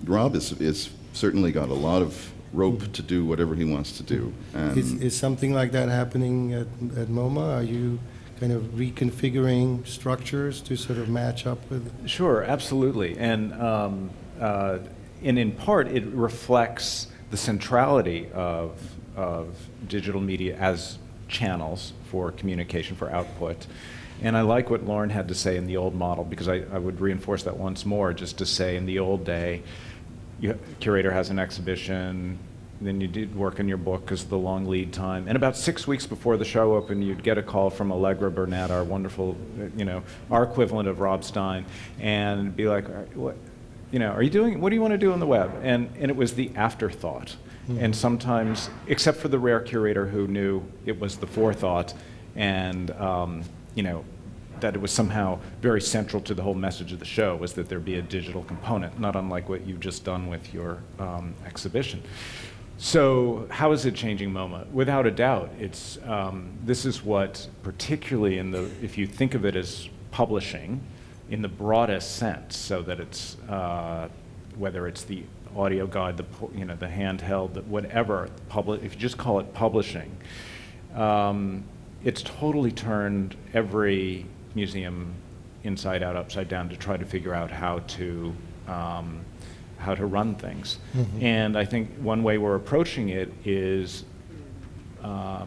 Rob is certainly got a lot of rope to do whatever he wants to do. And Is something like that happening at MoMA? Are you kind of reconfiguring structures to sort of match up with? Sure, absolutely. And in part, it reflects the centrality of digital media as channels for communication, for output. And I like what Lauren had to say in the old model, because I would reinforce that once more, just to say in the old day, curator has an exhibition, then you did work on your book because of the long lead time. And about 6 weeks before the show opened, you'd get a call from Allegra Burnett, our wonderful, our equivalent of Rob Stein, and be like, what do you want to do on the web? And it was the afterthought. And sometimes, except for the rare curator who knew it was the forethought, and that it was somehow very central to the whole message of the show, was that there be a digital component, not unlike what you've just done with your exhibition. So how is it changing MoMA? Without a doubt, it's this is what, particularly if you think of it as publishing in the broadest sense, so that it's whether it's the audio guide, the handheld, whatever. If you just call it publishing, it's totally turned every museum inside out, upside down to try to figure out how to run things. Mm-hmm. And I think one way we're approaching it is, I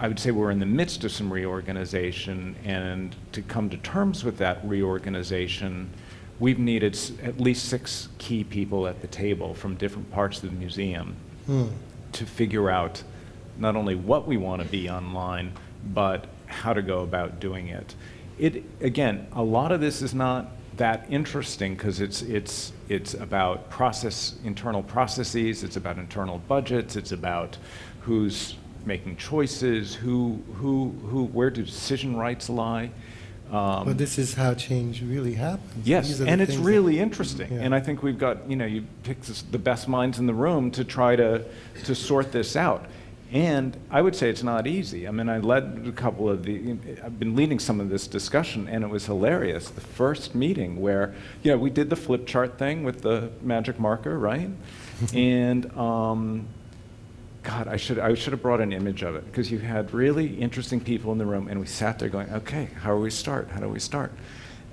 would say we're in the midst of some reorganization, and to come to terms with that reorganization, we've needed at least 6 key people at the table from different parts of the museum to figure out not only what we want to be online, but how to go about doing it. Again, a lot of this is not that interesting because it's about internal processes, it's about internal budgets, it's about who's making choices, where do decision rights lie. But this is how change really happens. Yes, and it's really interesting. Yeah. And I think we've got, you pick the best minds in the room to try to sort this out. And I would say it's not easy. I mean, I led a couple of I've been leading some of this discussion, and it was hilarious. The first meeting where, we did the flip chart thing with the magic marker, right? And, God, I should have brought an image of it, because you had really interesting people in the room, and we sat there going, okay, how do we start? How do we start?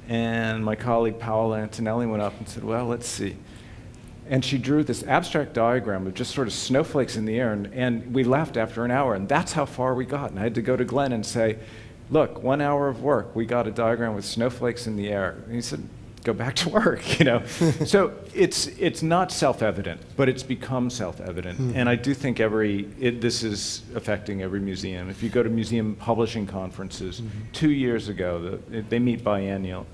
And my colleague, Paola Antonelli, went up and said, well, let's see. And she drew this abstract diagram of just sort of snowflakes in the air, and we left after an hour, and that's how far we got. And I had to go to Glenn and say, look, 1 hour of work, we got a diagram with snowflakes in the air. And he said, go back to work, So it's not self-evident, but it's become self-evident. Mm-hmm. And I do think this is affecting every museum. If you go to museum publishing conferences, 2 years ago, they meet biannually.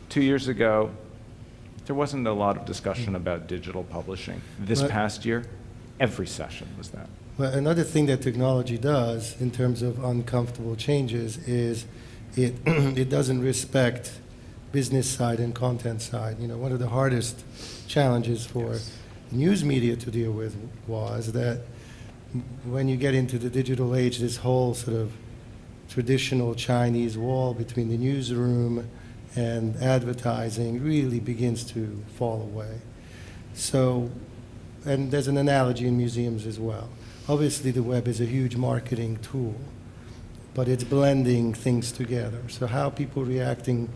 2 years ago, there wasn't a lot of discussion about digital publishing. This past year, every session was that. Well, another thing that technology does in terms of uncomfortable changes is it doesn't respect business side and content side. One of the hardest challenges for news media to deal with was that when you get into the digital age, this whole sort of traditional Chinese wall between the newsroom and advertising really begins to fall away. So, and there's an analogy in museums as well. Obviously, the web is a huge marketing tool, but it's blending things together. So how are people reacting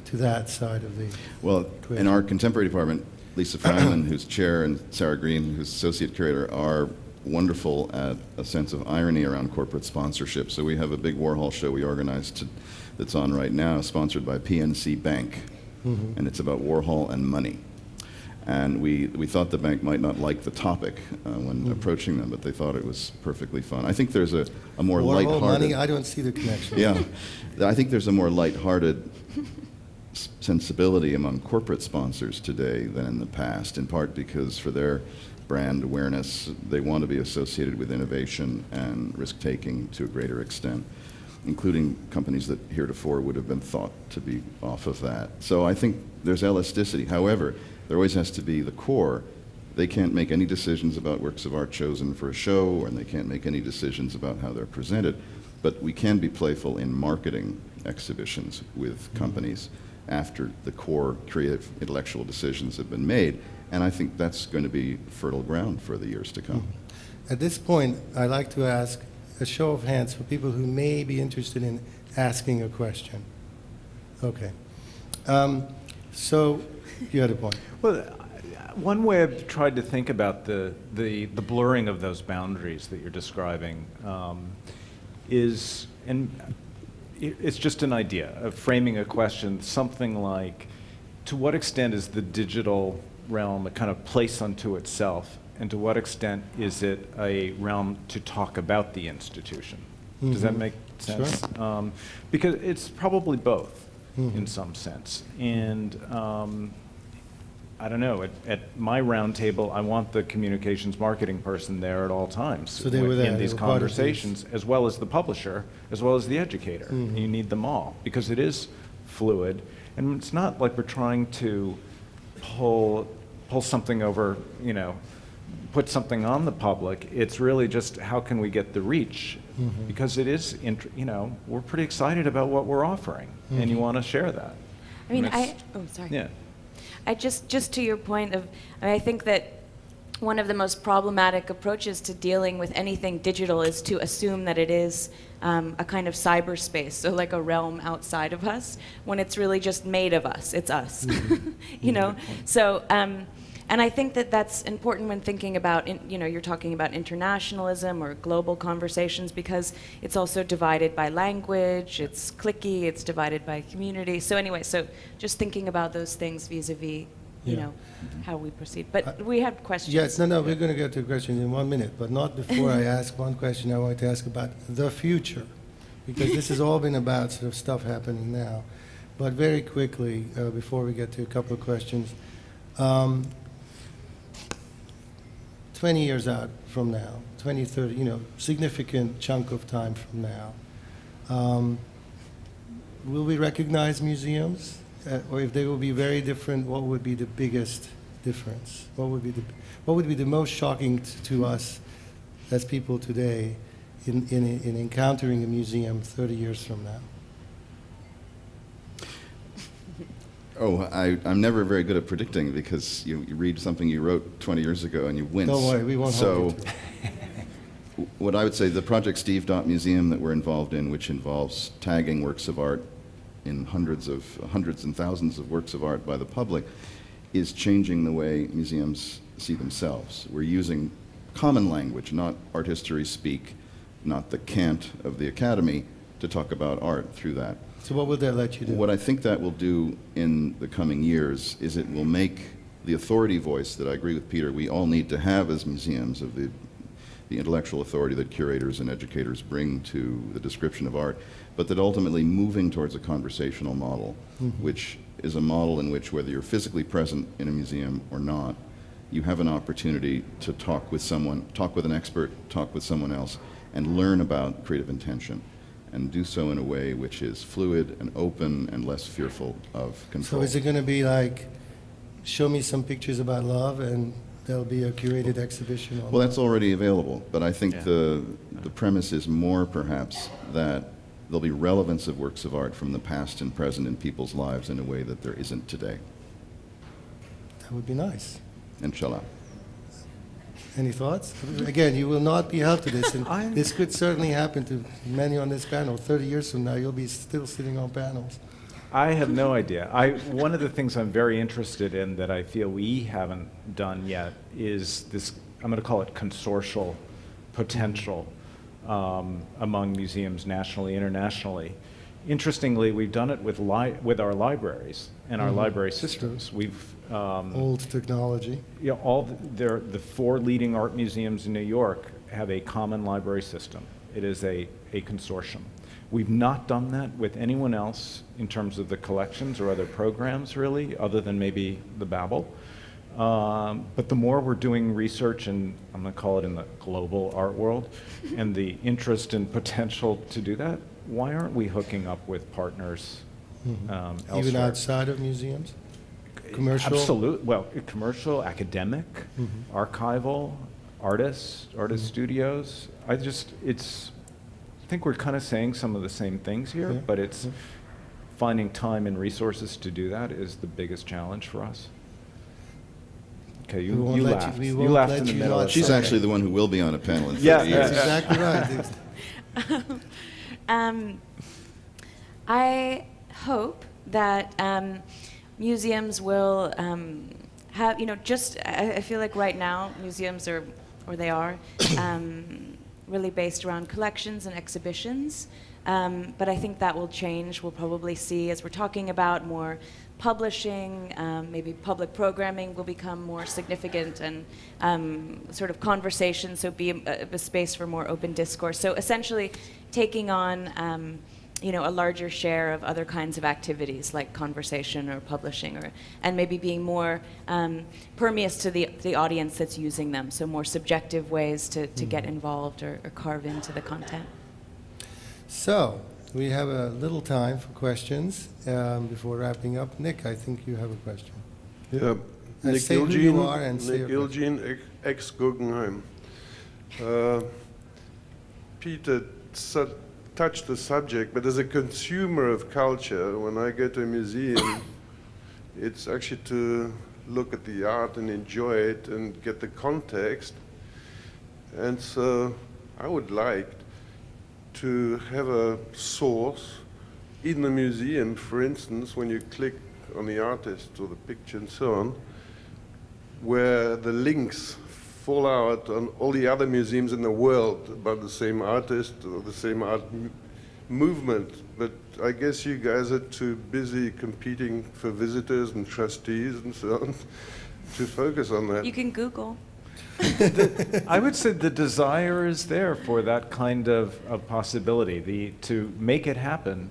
to that side of the equation? In our contemporary department, Lisa Fryman, who's chair, and Sarah Green, who's associate curator, are wonderful at a sense of irony around corporate sponsorship. So we have a big Warhol show we organized that's on right now, sponsored by PNC Bank, and it's about Warhol and money. And we thought the bank might not like the topic when approaching them, but they thought it was perfectly fun. I think there's a more Warhol, lighthearted... money, I don't see the connection. Yeah, I think there's a more lighthearted sensibility among corporate sponsors today than in the past, in part because for their brand awareness, they want to be associated with innovation and risk-taking to a greater extent, including companies that heretofore would have been thought to be off of that. So I think there's elasticity. However, there always has to be the core. They can't make any decisions about works of art chosen for a show, and they can't make any decisions about how they're presented. But we can be playful in marketing exhibitions with companies after the core creative intellectual decisions have been made. And I think that's going to be fertile ground for the years to come. At this point, I'd like to ask a show of hands for people who may be interested in asking a question. Okay. So you had a point. Well, one way I've tried to think about the blurring of those boundaries that you're describing is, and it's just an idea of framing a question, something like, to what extent is the digital realm a kind of place unto itself, and to what extent is it a realm to talk about the institution? Does that make sense? Sure. Because it's probably both in some sense. And I don't know, at my round table, I want the communications marketing person there at all times So they were there, in these they were part of conversations, as well as the publisher, as well as the educator. You need them all, because it is fluid. And it's not like we're trying to pull pull something over, put something on the public. It's really just how can we get the reach? Because it is, we're pretty excited about what we're offering, and you want to share that. I mean, sorry. Yeah. Just to your point of, I think that one of the most problematic approaches to dealing with anything digital is to assume that it is a kind of cyberspace, so like a realm outside of us, when it's really just made of us. It's us, So, and I think that that's important when thinking about, you're talking about internationalism or global conversations, because it's also divided by language, it's cliquey, it's divided by community. So anyway, so just thinking about those things vis-a-vis, how we proceed. But we have questions. Yes, no, we're going to get to questions in 1 minute, but not before I ask one question. I want to ask about the future, because this has all been about sort of stuff happening now. But very quickly, before we get to a couple of questions, 20 years out from now, 20, 30, significant chunk of time from now, will we recognize museums? Or if they will be very different, what would be the biggest difference? What would be the most shocking to us as people today in encountering a museum 30 years from now? Oh, I'm never very good at predicting, because you read something you wrote 20 years ago and you wince. Don't worry, we won't hold you to it. What I would say, the Project Steve Museum that we're involved in, which involves tagging works of art in hundreds and thousands of works of art by the public, is changing the way museums see themselves. We're using common language, not art history speak, not the cant of the academy, to talk about art through that. So what would that let you do? What I think that will do in the coming years is it will make the authority voice that I agree with Peter we all need to have as museums, of the intellectual authority that curators and educators bring to the description of art, but that ultimately moving towards a conversational model, which is a model in which, whether you're physically present in a museum or not, you have an opportunity to talk with someone, talk with an expert, talk with someone else, and learn about creative intention, and do so in a way which is fluid and open and less fearful of control. So is it going to be like, show me some pictures about love, and there'll be a curated exhibition on Well, that's already available, but I think Yeah. the premise is more perhaps that there'll be relevance of works of art from the past and present in people's lives in a way that there isn't today. That would be nice. Inshallah. Any thoughts? Again, you will not be held to this, and this could certainly happen to many on this panel. 30 years from now, you'll be still sitting on panels. I have no idea. One of the things I'm very interested in that I feel we haven't done yet is this, I'm going to call it consortial potential among museums nationally, internationally. Interestingly, we've done it with our libraries and our library systems. We've Old technology. the 4 leading art museums in New York have a common library system. It is a consortium. We've not done that with anyone else in terms of the collections or other programs, really, other than maybe the Babel. But the more we're doing research, and I'm going to call it in the global art world, and the interest and potential to do that, why aren't we hooking up with partners elsewhere? Even outside of museums? Commercial? Absolutely. Well, commercial, academic, archival, artists, artist studios. I think we're kind of saying some of the same things here, Yeah. but it's finding time and resources to do that is the biggest challenge for us. Okay, you won't let laughed. you- we You won't laughed let in the you middle not of She's Okay. actually the one who will be on a panel in 30 Yeah, years. That's exactly right. I hope that museums will have, I feel like right now museums are really based around collections and exhibitions. But I think that will change. We'll probably see, as we're talking about, more publishing, maybe public programming will become more significant, and sort of conversation, so be a space for more open discourse. So essentially taking on a larger share of other kinds of activities like conversation or publishing, and maybe being more permeous to the audience that's using them, so more subjective ways to get involved or carve into the content. So, we have a little time for questions before wrapping up. Nick, I think you have a question. Yeah, Nick say who you are and say Nick your question. Ilgin, ex-Guggenheim. Peter touched the subject, but as a consumer of culture, when I go to a museum, it's actually to look at the art and enjoy it and get the context. And so I would like to have a source in the museum, for instance, when you click on the artist or the picture and so on, where the links fall out on all the other museums in the world about the same artist or the same art movement. But I guess you guys are too busy competing for visitors and trustees and so on to focus on that. You can Google. I would say the desire is there for that kind of possibility. To make it happen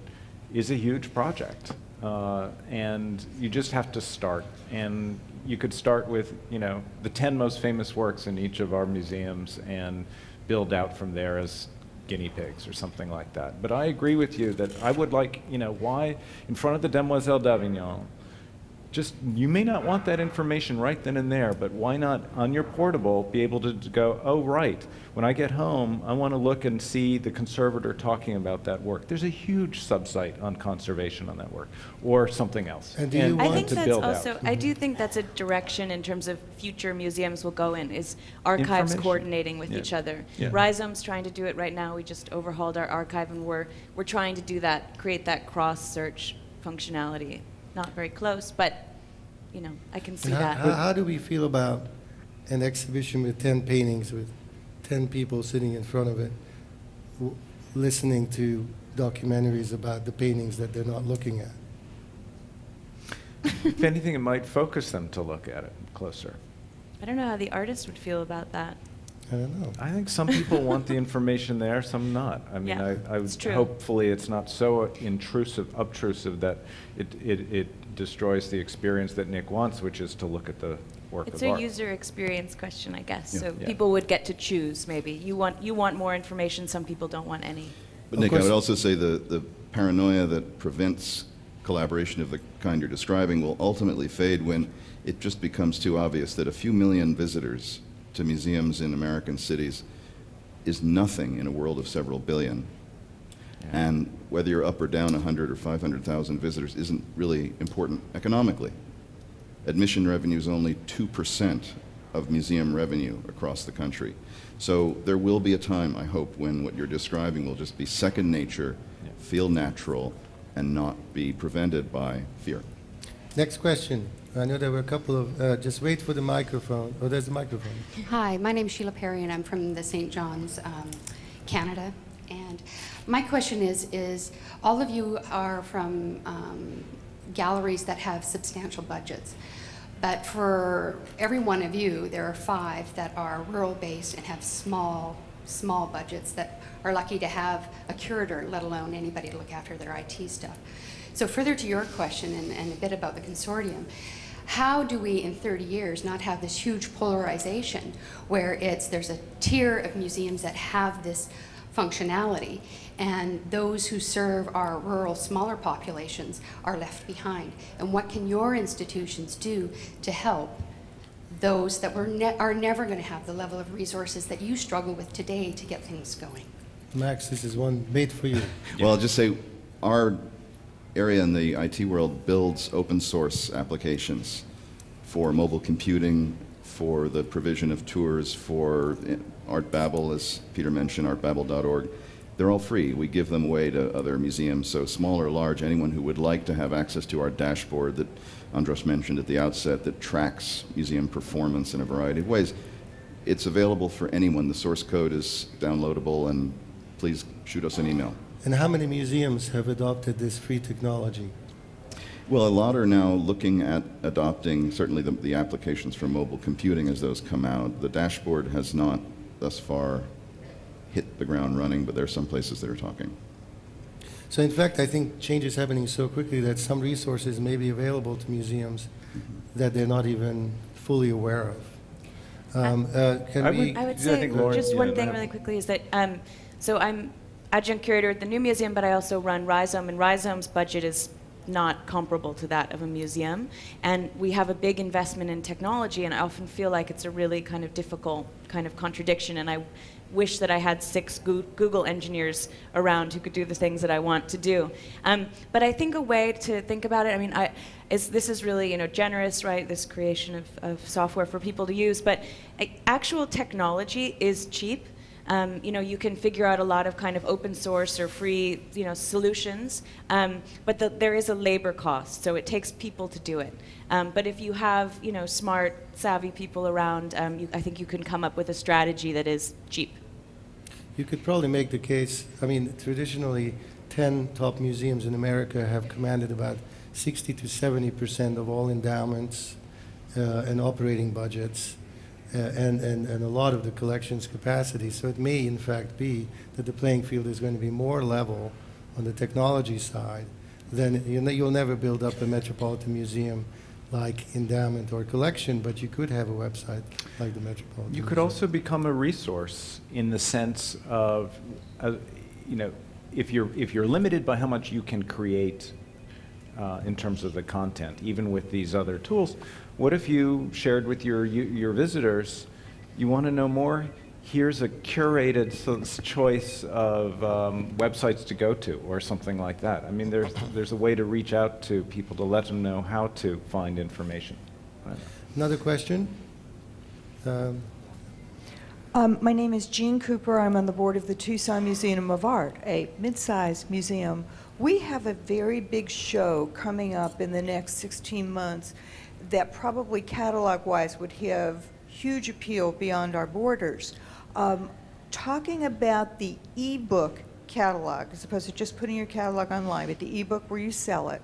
is a huge project, and you just have to start. And you could start with, the 10 most famous works in each of our museums and build out from there as guinea pigs or something like that. But I agree with you that I would like, why in front of the Demoiselle d'Avignon, you may not want that information right then and there, but why not on your portable be able to go, oh, right, when I get home, I want to look and see the conservator talking about that work. There's a huge subsite on conservation on that work, or something else. And do you I want think to that's build also, out. I do think that's a direction in terms of future museums will go in, is archives Information. coordinating with Yeah. each other. Yeah. Rhizome's trying to do it right now. We just overhauled our archive, and we're trying to do that, create that cross-search functionality. Not very close, but I can see And that. how do we feel about an exhibition with 10 paintings, with 10 people sitting in front of it, listening to documentaries about the paintings that they're not looking at? If anything, it might focus them to look at it closer. I don't know how the artist would feel about that. I don't know. I think some people want the information there, some not. I mean, Yeah, I it's true. hopefully it's not so obtrusive that it destroys the experience that Nick wants, which is to look at the work It's of a art. user experience question, I guess. Yeah. So Yeah. people would get to choose, maybe. You want more information, some people don't want any. But Of Nick, I course- would also say the paranoia that prevents collaboration of the kind you're describing will ultimately fade when it just becomes too obvious that a few million visitors to museums in American cities is nothing in a world of several billion. Yeah. And whether you're up or down 100 or 500,000 visitors isn't really important economically. Admission revenue is only 2% of museum revenue across the country. So there will be a time, I hope, when what you're describing will just be second nature, Yeah. feel natural, and not be prevented by fear. Next question. I know there were a couple of, just wait for the microphone. Oh, there's the microphone. Hi, my name's Sheila Perry, and I'm from the St. John's, Canada. And my question is all of you are from galleries that have substantial budgets. But for every one of you, there are 5 that are rural-based and have small budgets that are lucky to have a curator, let alone anybody to look after their IT stuff. So further to your question and a bit about the consortium, how do we in 30 years not have this huge polarization where there's a tier of museums that have this functionality and those who serve our rural smaller populations are left behind? And what can your institutions do to help those that are never going to have the level of resources that you struggle with today to get things going? Max, this is one made for you. Well, I'll just say our area in the IT world builds open source applications for mobile computing, for the provision of tours, for Art Babel, as Peter mentioned, artbabel.org. They're all free. We give them away to other museums. So small or large, anyone who would like to have access to our dashboard that András mentioned at the outset that tracks museum performance in a variety of ways, it's available for anyone. The source code is downloadable, and please shoot us an email. And how many museums have adopted this free technology? Well, a lot are now looking at adopting certainly the applications for mobile computing as those come out. The dashboard has not thus far hit the ground running, but there are some places that are talking. So in fact, I think change is happening so quickly that some resources may be available to museums that they're not even fully aware of. Can I we? would- I would I say think Lauren- just yeah, one thing that- really quickly is that, so I'm adjunct curator at the new museum, but I also run Rhizome, and Rhizome's budget is not comparable to that of a museum. And we have a big investment in technology, and I often feel like it's a really kind of difficult kind of contradiction, and I wish that I had 6 Google engineers around who could do the things that I want to do. But I think a way to think about it, I mean, this is really, you know, generous, right? This creation of software for people to use, but actual technology is cheap. You know, you can figure out a lot of kind of open source or free, you know, solutions, but there is a labor cost, so it takes people to do it. But if you have, you know, smart, savvy people around, I think you can come up with a strategy that is cheap. You could probably make the case, I mean, traditionally, 10 top museums in America have commanded about 60 to 70% of all endowments and operating budgets. And a lot of the collection's capacity. So it may, in fact, be that the playing field is going to be more level on the technology side. Then you'll never build up a metropolitan museum like endowment or collection, but you could have a website like the Metropolitan You could Museum. also become a resource in the sense of, you know, if you're limited by how much you can create in terms of the content, even with these other tools, what if you shared with your visitors, you want to know more? Here's a curated choice of websites to go to, or something like that. I mean, there's a way to reach out to people to let them know how to find information. Right? Another question? My name is Jean Cooper. I'm on the board of the Tucson Museum of Art, a mid-sized museum. We have a very big show coming up in the next 16 months that probably catalog-wise would have huge appeal beyond our borders. Talking about the e-book catalog, as opposed to just putting your catalog online, but the e-book where you sell it,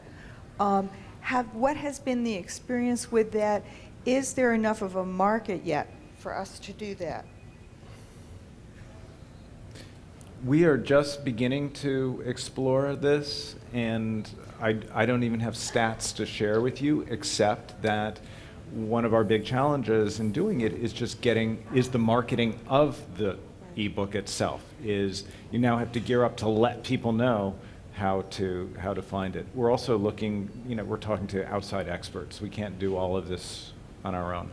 what has been the experience with that? Is there enough of a market yet for us to do that? We are just beginning to explore this, and I don't even have stats to share with you, except that one of our big challenges in doing it is just is the marketing of the ebook itself. You now have to gear up to let people know how to find it. We're also looking, you know, we're talking to outside experts. We can't do all of this on our own.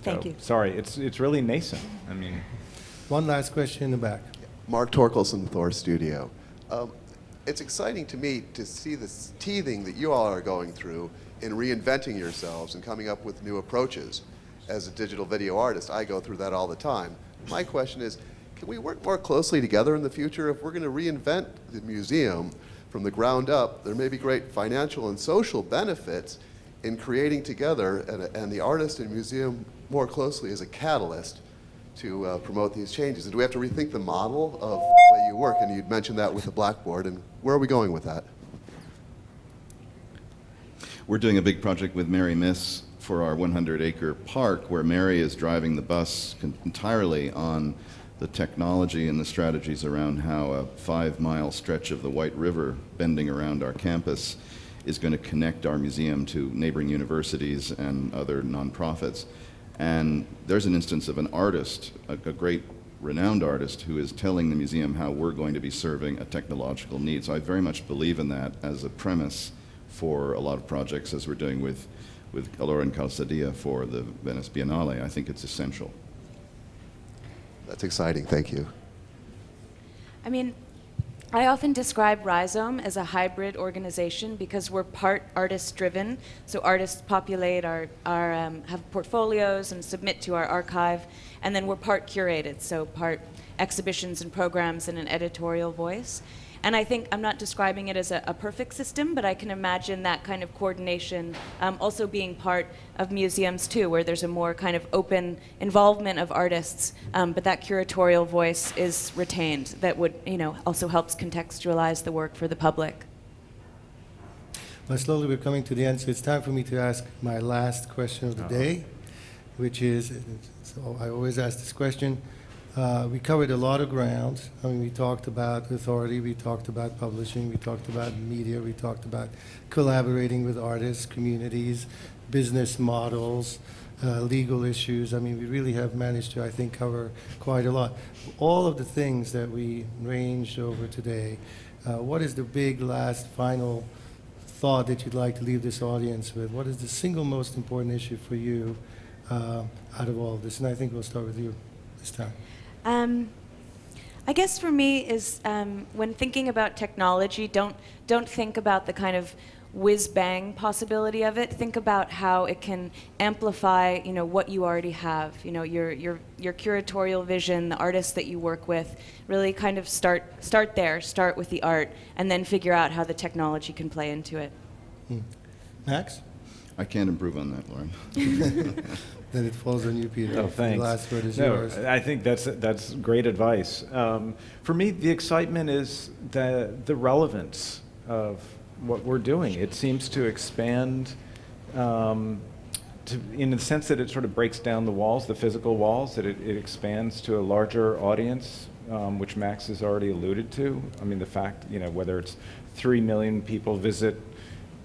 Thank So, you. Sorry, it's really nascent. I mean, One last question in the back. Mark Torkelson, Thor Studio. It's exciting to me to see this teething that you all are going through in reinventing yourselves and coming up with new approaches. As a digital video artist, I go through that all the time. My question is, can we work more closely together in the future? If we're going to reinvent the museum from the ground up, there may be great financial and social benefits in creating together and the artist and museum more closely as a catalyst to promote these changes. And do we have to rethink the model of the way you work? And you'd mentioned that with the Blackboard, and where are we going with that? We're doing a big project with Mary Miss for our 100-acre park, where Mary is driving the bus entirely on the technology and the strategies around how a 5-mile stretch of the White River bending around our campus is going to connect our museum to neighboring universities and other nonprofits. And there's an instance of an artist, a great renowned artist, who is telling the museum how we're going to be serving a technological need. So I very much believe in that as a premise for a lot of projects, as we're doing with Alora and Calzadilla for the Venice Biennale. I think it's essential. That's exciting. Thank you. I mean, I often describe Rhizome as a hybrid organization because we're part artist-driven. So artists populate have portfolios and submit to our archive, and then we're part curated, so part exhibitions and programs and an editorial voice. And I think I'm not describing it as a perfect system, but I can imagine that kind of coordination also being part of museums too, where there's a more kind of open involvement of artists, but that curatorial voice is retained. That would, you know, also helps contextualize the work for the public. Well, slowly we're coming to the end, so it's time for me to ask my last question of the day, which is, so I always ask this question. We covered a lot of ground. I mean, we talked about authority, we talked about publishing, we talked about media, we talked about collaborating with artists, communities, business models, legal issues. I mean, we really have managed to, I think, cover quite a lot. All of the things that we ranged over today, what is the big last final thought that you'd like to leave this audience with? What is the single most important issue for you out of all of this? And I think we'll start with you this time. I guess for me is when thinking about technology, don't think about the kind of whiz-bang possibility of it. Think about how it can amplify, what you already have. Your curatorial vision, the artists that you work with. Really kind of start there. Start with the art, and then figure out how the technology can play into it. Max? I can't improve on that, Lauren. Then it falls on you, Peter. Oh, thanks. The last word is No, yours. I think that's great advice. For me, the excitement is the relevance of what we're doing. It seems to expand in the sense that it sort of breaks down the walls, the physical walls, that it expands to a larger audience, which Max has already alluded to. I mean, the fact, whether it's 3 million people visit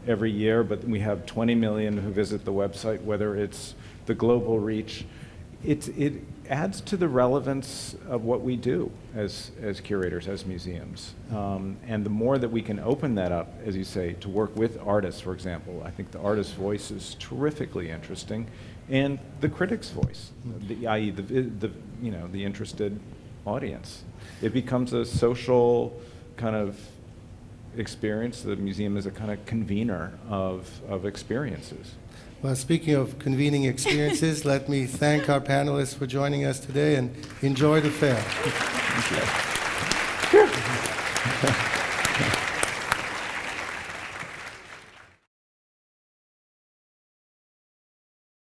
every year, but we have 20 million who visit the website, whether it's the global reach, it adds to the relevance of what we do as curators, as museums. And the more that we can open that up, as you say, to work with artists, for example, I think the artist's voice is terrifically interesting, and the critic's voice, i.e. the interested audience. It becomes a social kind of experience. The museum is a kind of convener of experiences. Well, speaking of convening experiences, let me thank our panelists for joining us today, and enjoy the fair. Thank you.